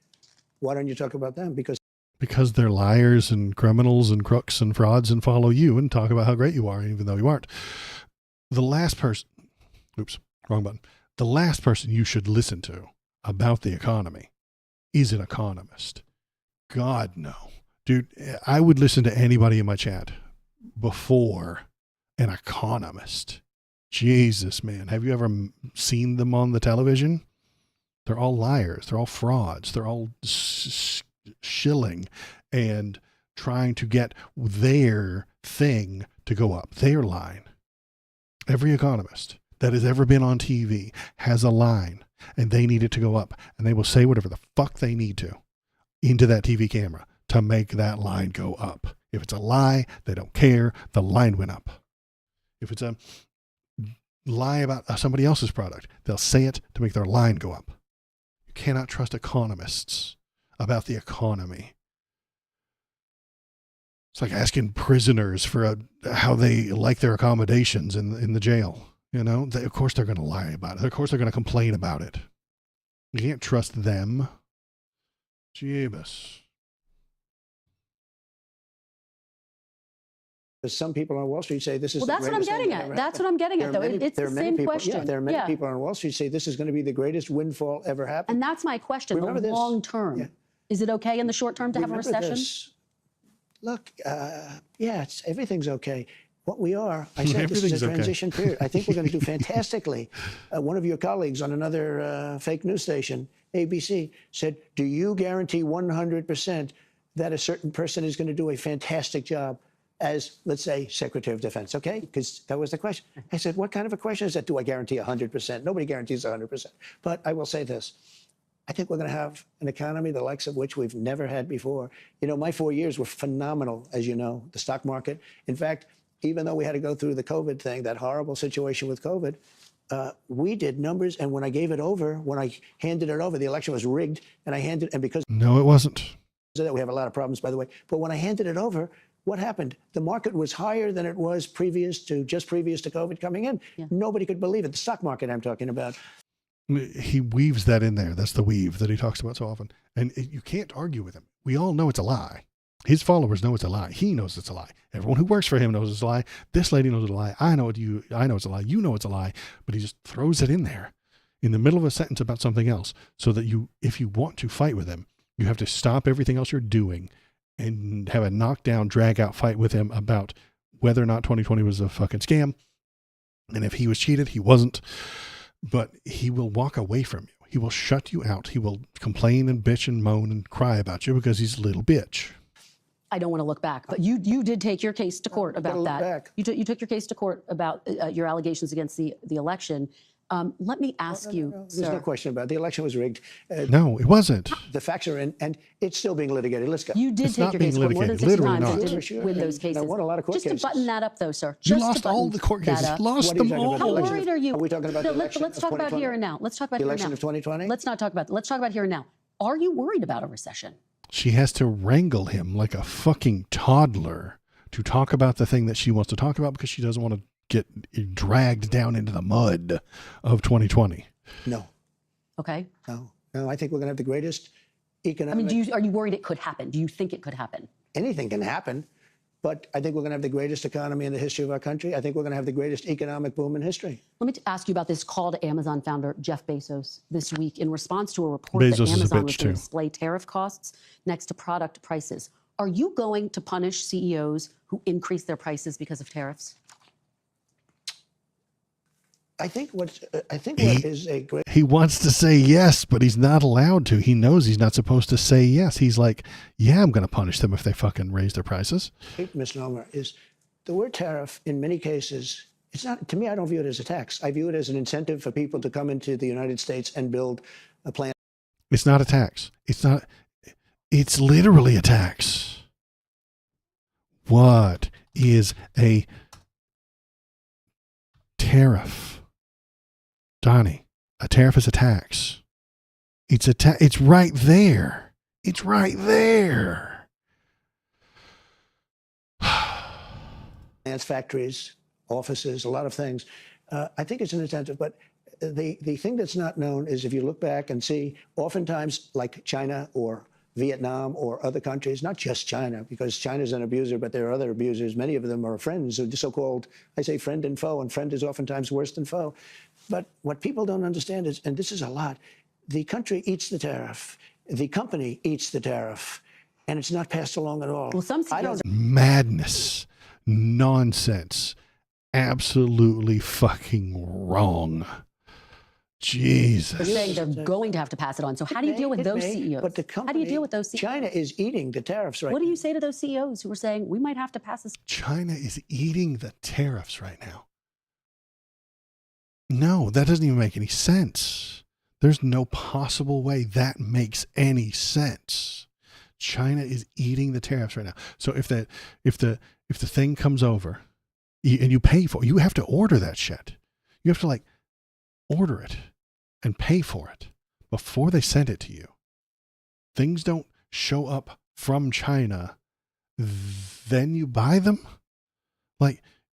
Speaker 8: Why don't you talk about them? Because
Speaker 2: they're liars and criminals and crooks and frauds and follow you and talk about how great you are, even though you aren't. The last person, wrong button. The last person you should listen to about the economy is an economist. God, no. Dude, I would listen to anybody in my chat before an economist. Jesus, man. Have you ever seen them on the television? They're all liars. They're all frauds. They're all shilling and trying to get their thing to go up, their line. Every economist that has ever been on TV has a line, and they need it to go up, and they will say whatever the fuck they need to into that TV camera to make that line go up. If it's a lie, they don't care. The line went up. If it's a lie about somebody else's product, they'll say it to make their line go up. You cannot trust economists about the economy. It's like asking prisoners for how they like their accommodations in the jail. Of course they're going to lie about it. Of course they're going to complain about it. You can't trust them. Jeebus.
Speaker 8: some people on Wall Street say this is
Speaker 7: Well, that's what I'm getting at. That's what I'm getting at, though. It's the same question.
Speaker 8: Yeah, there are many people on Wall Street say this is going to be the greatest windfall ever happened.
Speaker 7: And that's my question.
Speaker 8: Remember
Speaker 7: the
Speaker 8: this.
Speaker 7: long term.
Speaker 8: Yeah.
Speaker 7: Is it okay in the short term to have a
Speaker 8: Remember
Speaker 7: recession?
Speaker 8: this. Look, everything's okay. What we are, I said this is a transition period. I think we're going to do fantastically. One of your colleagues on another fake news station, ABC, said, do you guarantee 100% that a certain person is going to do a fantastic job as, let's say, Secretary of Defense, okay? Because that was the question. I said, what kind of a question is that? Do I guarantee 100%? Nobody guarantees 100%. But I will say this. I think we're going to have an economy the likes of which we've never had before. You know, my 4 years were phenomenal, as you know, the stock market. In fact, even though we had to go through the COVID thing, that horrible situation with COVID, we did numbers. And when I gave it over, when I handed it over, the election was rigged. And because
Speaker 2: no, it wasn't.
Speaker 8: of that, we have a lot of problems, by the way. But when I handed it over, what happened? The market was higher than it was just previous to COVID coming in. Yeah. Nobody could believe it. The stock market I'm talking about.
Speaker 2: He weaves that in there. That's the weave that he talks about so often. And you can't argue with him. We all know it's a lie. His followers know it's a lie. He knows it's a lie. Everyone who works for him knows it's a lie. This lady knows it's a lie. I know it's a lie. You know it's a lie. But he just throws it in there in the middle of a sentence about something else so that if you want to fight with him, you have to stop everything else you're doing and have a knockdown, drag out fight with him about whether or not 2020 was a fucking scam. And if he was cheated, he wasn't. but he will walk away from you. He will shut you out. He will complain and bitch and moan and cry about you because he's a little bitch.
Speaker 7: I don't want to look back, but you did take your case to court about that.
Speaker 8: Back.
Speaker 7: You took your case to court about your allegations against the election. Let me ask you,
Speaker 8: There's
Speaker 7: sir.
Speaker 8: no question about it. The election was rigged.
Speaker 2: No, it wasn't.
Speaker 8: The facts are in, and it's still being litigated. Let's go.
Speaker 7: You did
Speaker 2: It's
Speaker 7: take
Speaker 2: not
Speaker 7: your
Speaker 2: being
Speaker 7: case to court more than 60
Speaker 2: litigated,
Speaker 7: times.
Speaker 2: literally
Speaker 7: You
Speaker 2: not.
Speaker 7: didn't win those cases.
Speaker 8: I won a lot of court
Speaker 7: Just
Speaker 8: cases.
Speaker 7: to button that up, though, sir.
Speaker 2: You
Speaker 7: Just to
Speaker 2: lost all
Speaker 7: button
Speaker 2: the court
Speaker 7: that
Speaker 2: cases.
Speaker 7: up.
Speaker 2: Lost
Speaker 8: What are you
Speaker 2: them
Speaker 8: talking about?
Speaker 7: How
Speaker 2: all.
Speaker 8: election
Speaker 7: worried are you?
Speaker 8: Are we talking about
Speaker 7: No,
Speaker 8: the election
Speaker 7: let's
Speaker 8: of
Speaker 7: talk about
Speaker 8: 2020?
Speaker 7: here and now. Let's talk about
Speaker 8: The
Speaker 7: here and
Speaker 8: election
Speaker 7: now.
Speaker 8: of 2020?
Speaker 7: Let's not talk about that. Let's talk about here and now. Are you worried about a recession?
Speaker 2: She has to wrangle him like a fucking toddler to talk about the thing that she wants to talk about because she doesn't want to get dragged down into the mud of 2020.
Speaker 8: No,
Speaker 7: Okay.
Speaker 8: no. I think we're going to have the greatest
Speaker 7: I
Speaker 8: economic.
Speaker 7: mean, are you worried it could happen? Do you think it could happen?
Speaker 8: Anything can happen, but I think we're going to have the greatest economy in the history of our country. I think we're going to have the greatest economic boom in history.
Speaker 7: Let me ask you about this call to Amazon founder Jeff Bezos this week in response to a report
Speaker 2: Bezos
Speaker 7: that
Speaker 2: is a
Speaker 7: Amazon
Speaker 2: bitch,
Speaker 7: was going
Speaker 2: too.
Speaker 7: to display tariff costs next to product prices. Are you going to punish CEOs who increase their prices because of tariffs?
Speaker 8: I think what is a great.
Speaker 2: He wants to say yes, but he's not allowed to. He knows he's not supposed to say yes. He's like, yeah, I'm going to punish them if they fucking raise their prices.
Speaker 8: Misnomer is the word tariff in many cases. It's not, to me, I don't view it as a tax. I view it as an incentive for people to come into the United States and build a plant.
Speaker 2: It's not a tax. It's literally a tax. What is a tariff? Donnie, a tariff is a tax. It's right there. It's right there.
Speaker 8: Plants, factories, offices, a lot of things. I think it's an incentive, but the thing that's not known is if you look back and see, oftentimes like China or Vietnam or other countries, not just China, because China's an abuser, but there are other abusers. Many of them are friends, so-called, I say friend and foe, and friend is oftentimes worse than foe. But what people don't understand is, and this is a lot, the country eats the tariff, the company eats the tariff, and it's not passed along at all.
Speaker 7: Well, some CEOs
Speaker 2: Madness. Nonsense. Absolutely fucking wrong. Jesus.
Speaker 7: are saying they're going to have to pass it on. So how do you deal with those CEOs?
Speaker 8: But the
Speaker 7: How do you deal with those CEOs?
Speaker 8: China is eating the tariffs right
Speaker 7: What do
Speaker 8: now.
Speaker 7: you say to those CEOs who are saying we might have to pass this?
Speaker 2: China is eating the tariffs right now. No, that doesn't even make any sense. There's no possible way that makes any sense. China is eating the tariffs right now. So if the thing comes over and you pay for it, you have to order that shit. You have to order it and pay for it before they send it to you. Things don't show up from China, then you buy them.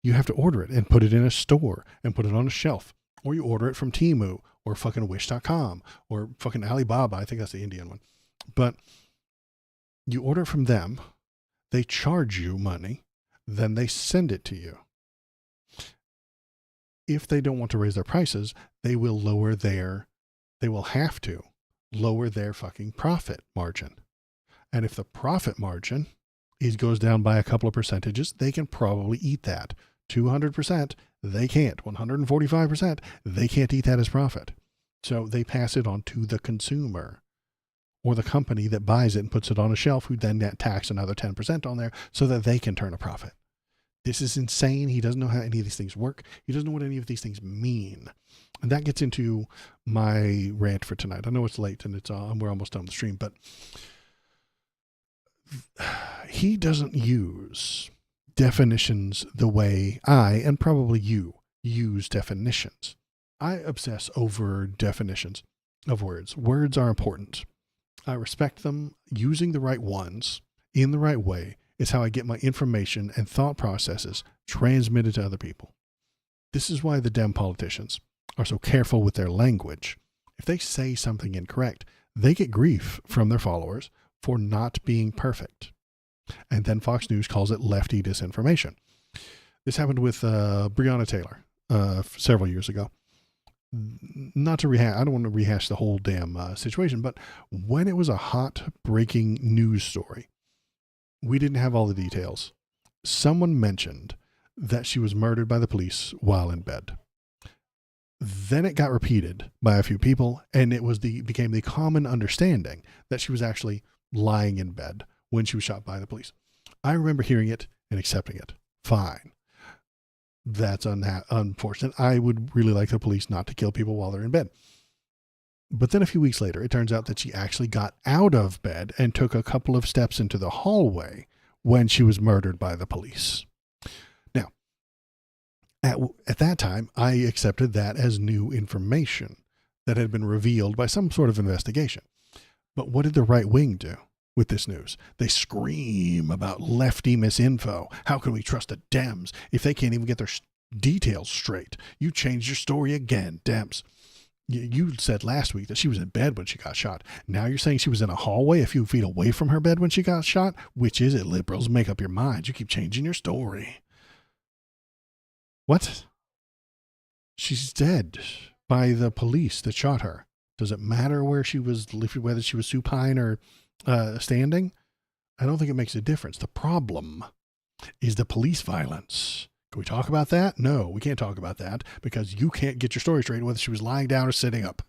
Speaker 2: You have to order it and put it in a store and put it on a shelf. Or you order it from Temu or fucking Wish.com or fucking Alibaba. I think that's the Indian one. But you order it from them. They charge you money. Then they send it to you. If they don't want to raise their prices, they will have to lower their fucking profit margin. And if the profit margin goes down by a couple of percentages, they can probably eat that. 200%, they can't. 145%, they can't eat that as profit. So they pass it on to the consumer or the company that buys it and puts it on a shelf, who then tax another 10% on there so that they can turn a profit. This is insane. He doesn't know how any of these things work. He doesn't know what any of these things mean. And that gets into my rant for tonight. I know it's late and we're almost done with the stream, but he doesn't use definitions the way I, and probably you, use definitions. I obsess over definitions of words. Words are important. I respect them. Using the right ones in the right way is how I get my information and thought processes transmitted to other people. This is why the Dem politicians are so careful with their language. If they say something incorrect, they get grief from their followers for not being perfect. And then Fox News calls it lefty disinformation. This happened with Breonna Taylor several years ago. Not to rehash, I don't want to rehash the whole damn situation, but when it was a hot breaking news story, we didn't have all the details. Someone mentioned that she was murdered by the police while in bed. Then it got repeated by a few people, and it was became the common understanding that she was actually lying in bed when she was shot by the police. I remember hearing it and accepting it. Fine. That's unfortunate. I would really like the police not to kill people while they're in bed. But then a few weeks later, it turns out that she actually got out of bed and took a couple of steps into the hallway when she was murdered by the police. Now, at that time, I accepted that as new information that had been revealed by some sort of investigation. But what did the right wing do with this news? They scream about lefty misinfo. How can we trust the Dems if they can't even get their details straight? You changed your story again, Dems. You said last week that she was in bed when she got shot. Now you're saying she was in a hallway a few feet away from her bed when she got shot? Which is it, liberals? Make up your minds. You keep changing your story. What? She's dead by the police that shot her. Does it matter where she was, whether she was supine or standing? I don't think it makes a difference. The problem is the police violence. Can we talk about that? No, we can't talk about that because you can't get your story straight whether she was lying down or sitting up.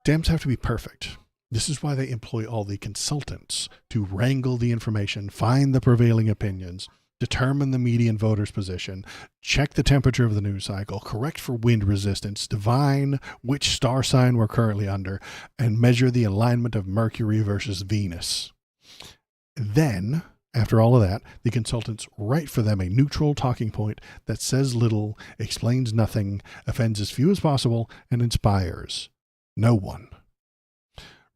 Speaker 2: Dems have to be perfect. This is why they employ all the consultants to wrangle the information, find the prevailing opinions, determine the median voter's position, check the temperature of the news cycle, correct for wind resistance, divine which star sign we're currently under, and measure the alignment of Mercury versus Venus. Then, after all of that, the consultants write for them a neutral talking point that says little, explains nothing, offends as few as possible, and inspires no one.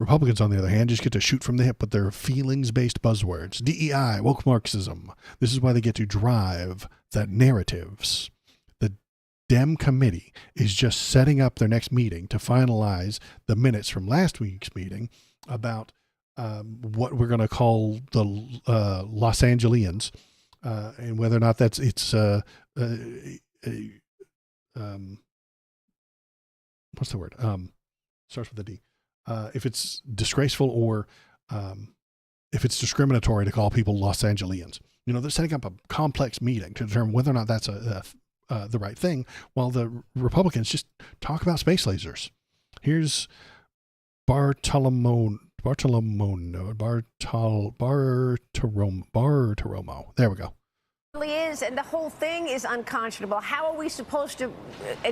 Speaker 2: Republicans, on the other hand, just get to shoot from the hip with their feelings-based buzzwords. DEI, woke Marxism. This is why they get to drive the narratives. The Dem committee is just setting up their next meeting to finalize the minutes from last week's meeting about what we're going to call the Los Angeles, and whether or not it's what's the word? Starts with a D. If it's disgraceful or if it's discriminatory to call people Los Angeles. You know, they're setting up a complex meeting to determine whether or not that's the right thing, while the Republicans just talk about space lasers. Here's Bartolomo. There we go.
Speaker 9: Is, and the whole thing is unconscionable. How are we supposed to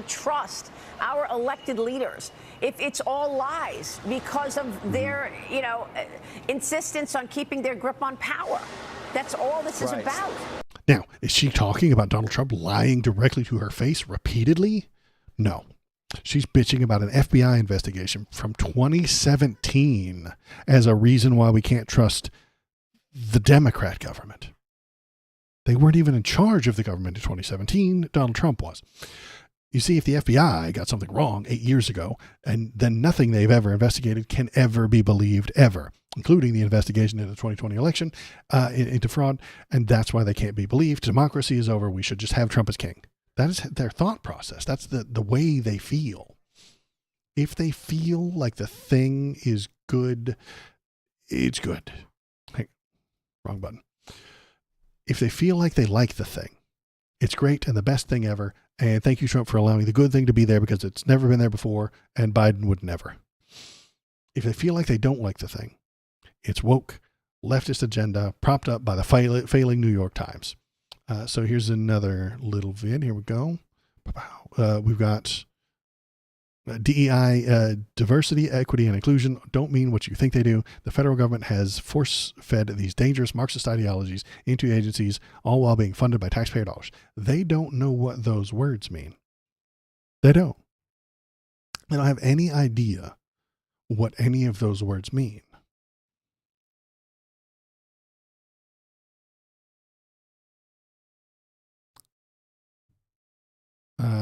Speaker 9: trust our elected leaders if it's all lies because of their, insistence on keeping their grip on power? That's all this is about.
Speaker 2: Now, is she talking about Donald Trump lying directly to her face repeatedly? No. She's bitching about an FBI investigation from 2017 as a reason why we can't trust the Democrat government. They weren't even in charge of the government in 2017. Donald Trump was. You see, if the FBI got something wrong 8 years ago, and then nothing they've ever investigated can ever be believed ever, including the investigation into the 2020 election, into fraud, and that's why they can't be believed. Democracy is over. We should just have Trump as king. That is their thought process. That's the way they feel. If they feel like the thing is good, it's good. Hey, wrong button. If they feel like they like the thing, it's great and the best thing ever. And thank you, Trump, for allowing the good thing to be there because it's never been there before and Biden would never. If they feel like they don't like the thing, it's woke, leftist agenda propped up by the failing New York Times. So here's another little vid. Here we go. We've got DEI, diversity, equity, and inclusion don't mean what you think they do. The federal government has force-fed these dangerous Marxist ideologies into agencies, all while being funded by taxpayer dollars. They don't know what those words mean. They don't. They don't have any idea what any of those words mean.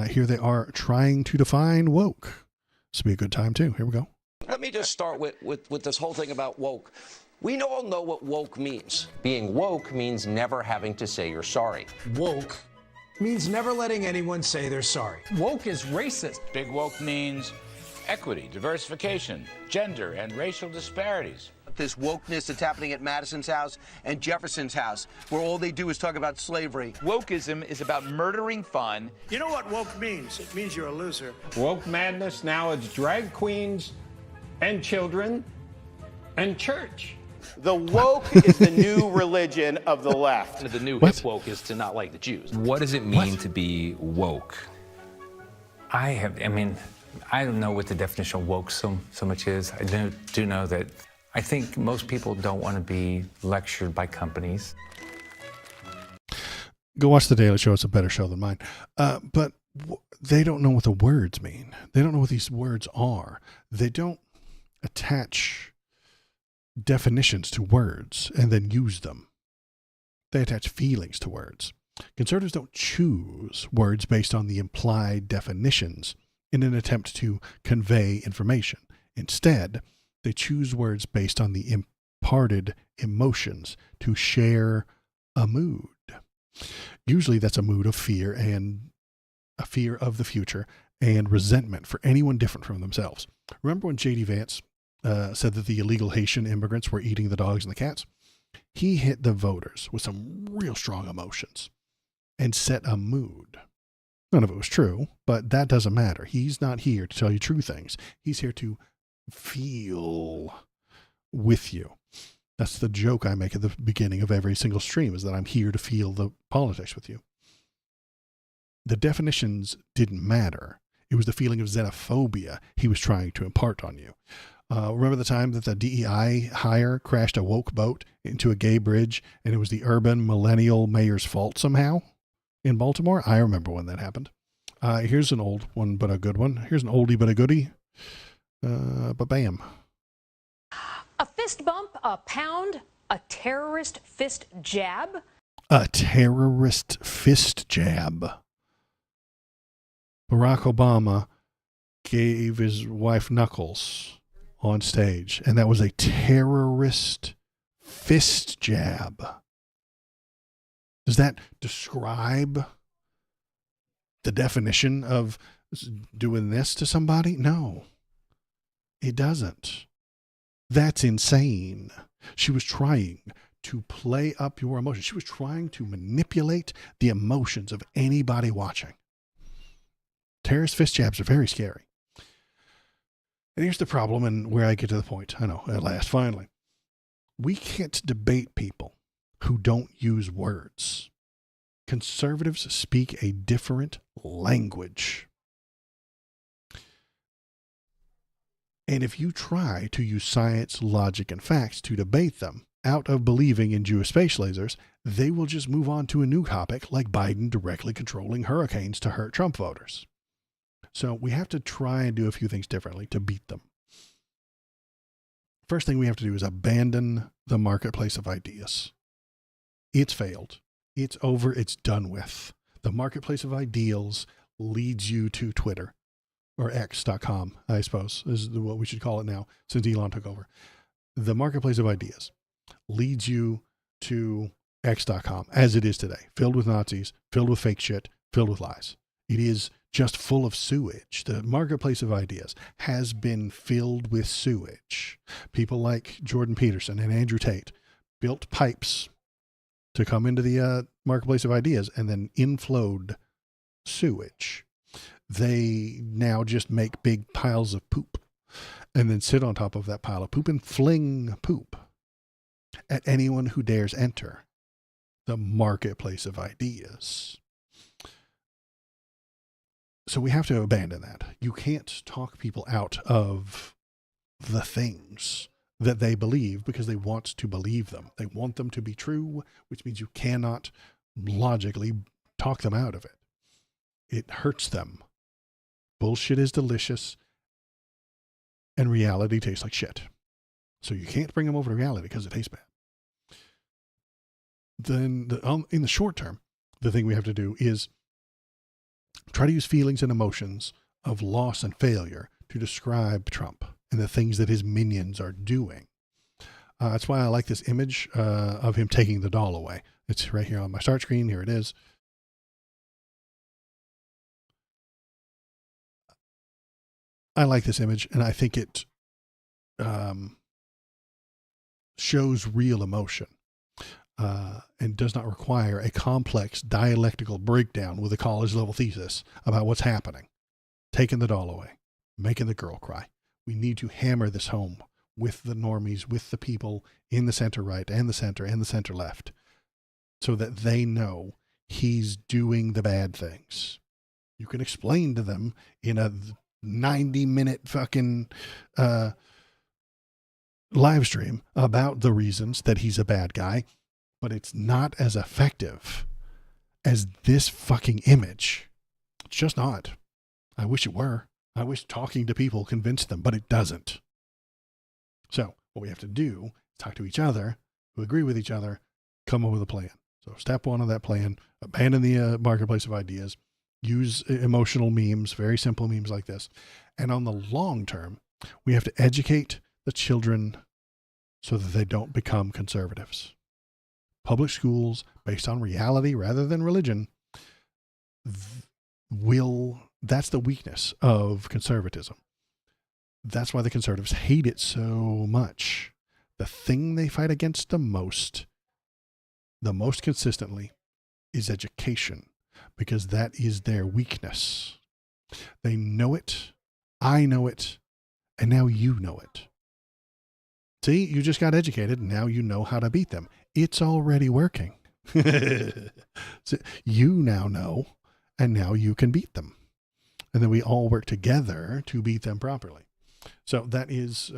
Speaker 2: Here they are trying to define woke. This will be a good time too. Here we go.
Speaker 10: Let me just start with this whole thing about woke. We all know what woke means.
Speaker 11: Being woke means never having to say you're sorry.
Speaker 12: Woke means never letting anyone say they're sorry.
Speaker 13: Woke is racist.
Speaker 14: Big woke means
Speaker 12: equity, diversification, gender, and racial disparities.
Speaker 13: This wokeness that's happening at Madison's house and Jefferson's house, where all they do is talk about slavery.
Speaker 12: Wokeism is about murdering fun.
Speaker 14: You know what woke means? It means you're a loser.
Speaker 15: Woke madness, now it's drag queens and children and church.
Speaker 16: The woke is the new religion of the left.
Speaker 17: The new hip woke is to not like the Jews.
Speaker 18: What does it mean to be woke?
Speaker 19: I don't know what the definition of woke so much is. I do know that I think most people don't want to be lectured by companies.
Speaker 2: Go watch The Daily Show. It's a better show than mine. But they don't know what the words mean. They don't know what these words are. They don't attach definitions to words and then use them. They attach feelings to words. Conservatives don't choose words based on the implied definitions in an attempt to convey information. Instead, they choose words based on the imparted emotions to share a mood. Usually that's a mood of fear and a fear of the future and resentment for anyone different from themselves. Remember when J.D. Vance said that the illegal Haitian immigrants were eating the dogs and the cats? He hit the voters with some real strong emotions and set a mood. None of it was true, but that doesn't matter. He's not here to tell you true things. He's here to feel with you. That's the joke I make at the beginning of every single stream, is that I'm here to feel the politics with you. The definitions didn't matter. It was the feeling of xenophobia he was trying to impart on you. Remember the time that the DEI hire crashed a woke boat into a gay bridge and it was the urban millennial mayor's fault somehow in Baltimore? I remember when that happened. Here's an old one, but a good one. Here's an oldie, but a goodie. But bam.
Speaker 20: A fist bump, a pound, a terrorist fist jab.
Speaker 2: A terrorist fist jab. Barack Obama gave his wife knuckles on stage, and that was a terrorist fist jab. Does that describe the definition of doing this to somebody? No, it doesn't. That's insane. She was trying to play up your emotions. She was trying to manipulate the emotions of anybody watching. Terrorist fist jabs are very scary. And here's the problem, and where I get to the point. I know, at last, finally. We can't debate people who don't use words. Conservatives speak a different language. And if you try to use science, logic, and facts to debate them out of believing in Jewish space lasers, they will just move on to a new topic like Biden directly controlling hurricanes to hurt Trump voters. So we have to try and do a few things differently to beat them. First thing we have to do is abandon the marketplace of ideas. It's failed. It's over. It's done with. The marketplace of ideals leads you to Twitter, or X.com, I suppose, is what we should call it now, since Elon took over. The marketplace of ideas leads you to X.com, as it is today, filled with Nazis, filled with fake shit, filled with lies. It is just full of sewage. The marketplace of ideas has been filled with sewage. People like Jordan Peterson and Andrew Tate built pipes to come into the marketplace of ideas and then inflowed sewage. They now just make big piles of poop and then sit on top of that pile of poop and fling poop at anyone who dares enter the marketplace of ideas. So we have to abandon that. You can't talk people out of the things that they believe because they want to believe them. They want them to be true, which means you cannot logically talk them out of it. It hurts them. Bullshit is delicious and reality tastes like shit. So you can't bring them over to reality because it tastes bad. Then in the short term, the thing we have to do is try to use feelings and emotions of loss and failure to describe Trump and the things that his minions are doing. That's why I like this image of him taking the doll away. It's right here on my start screen. Here it is. I like this image, and I think it shows real emotion and does not require a complex dialectical breakdown with a college level thesis about what's happening. Taking the doll away, making the girl cry. We need to hammer this home with the normies, with the people in the center right and the center left, so that they know he's doing the bad things. You can explain to them in a 90-minute fucking live stream about the reasons that he's a bad guy, but it's not as effective as this fucking image. It's just not. I wish it were. I wish talking to people convinced them, but it doesn't. So what we have to do is talk to each other, who agree with each other, come up with a plan. So step one of that plan, abandon the marketplace of ideas, use emotional memes, very simple memes like this. And on the long term, we have to educate the children so that they don't become conservatives. Public schools, based on reality rather than religion, that's the weakness of conservatism. That's why the conservatives hate it so much. The thing they fight against the most consistently, is education, because that is their weakness. They know it, I know it, and now you know it. See, you just got educated, and now you know how to beat them. It's already working. So you now know, and now you can beat them. And then we all work together to beat them properly. So that is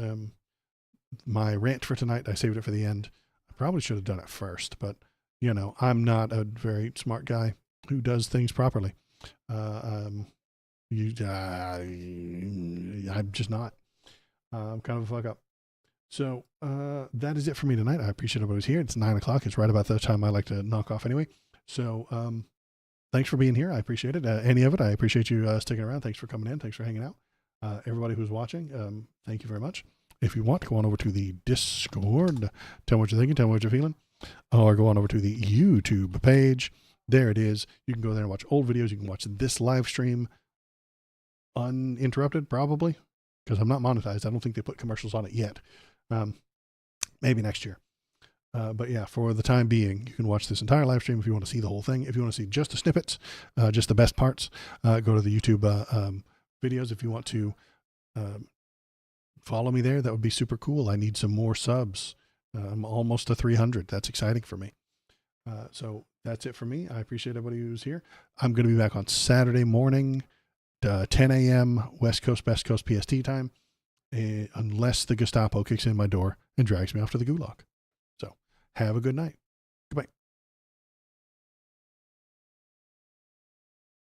Speaker 2: my rant for tonight. I saved it for the end. I probably should have done it first, but you know, I'm not a very smart guy who does things properly. I'm just not. I'm kind of a fuck up. So that is it for me tonight. I appreciate everybody's here. It's 9 o'clock. It's right about the time I like to knock off anyway. So thanks for being here. I appreciate it. Any of it. I appreciate you sticking around. Thanks for coming in. Thanks for hanging out. Everybody who's watching, thank you very much. If you want, go on over to the Discord. Tell me what you're thinking. Tell me what you're feeling. Or go on over to the YouTube page. There it is. You can go there and watch old videos. You can watch this live stream uninterrupted, probably, because I'm not monetized. I don't think they put commercials on it yet. Maybe next year. But yeah, for the time being, you can watch this entire live stream if you want to see the whole thing. If you want to see just the snippets, just the best parts, go to the YouTube videos. If you want to follow me there, that would be super cool. I need some more subs. I'm almost to 300. That's exciting for me. So that's it for me. I appreciate everybody who's here. I'm going to be back on Saturday morning, 10 a.m. West Coast PST time, unless the Gestapo kicks in my door and drags me off to the gulag. So have a good night.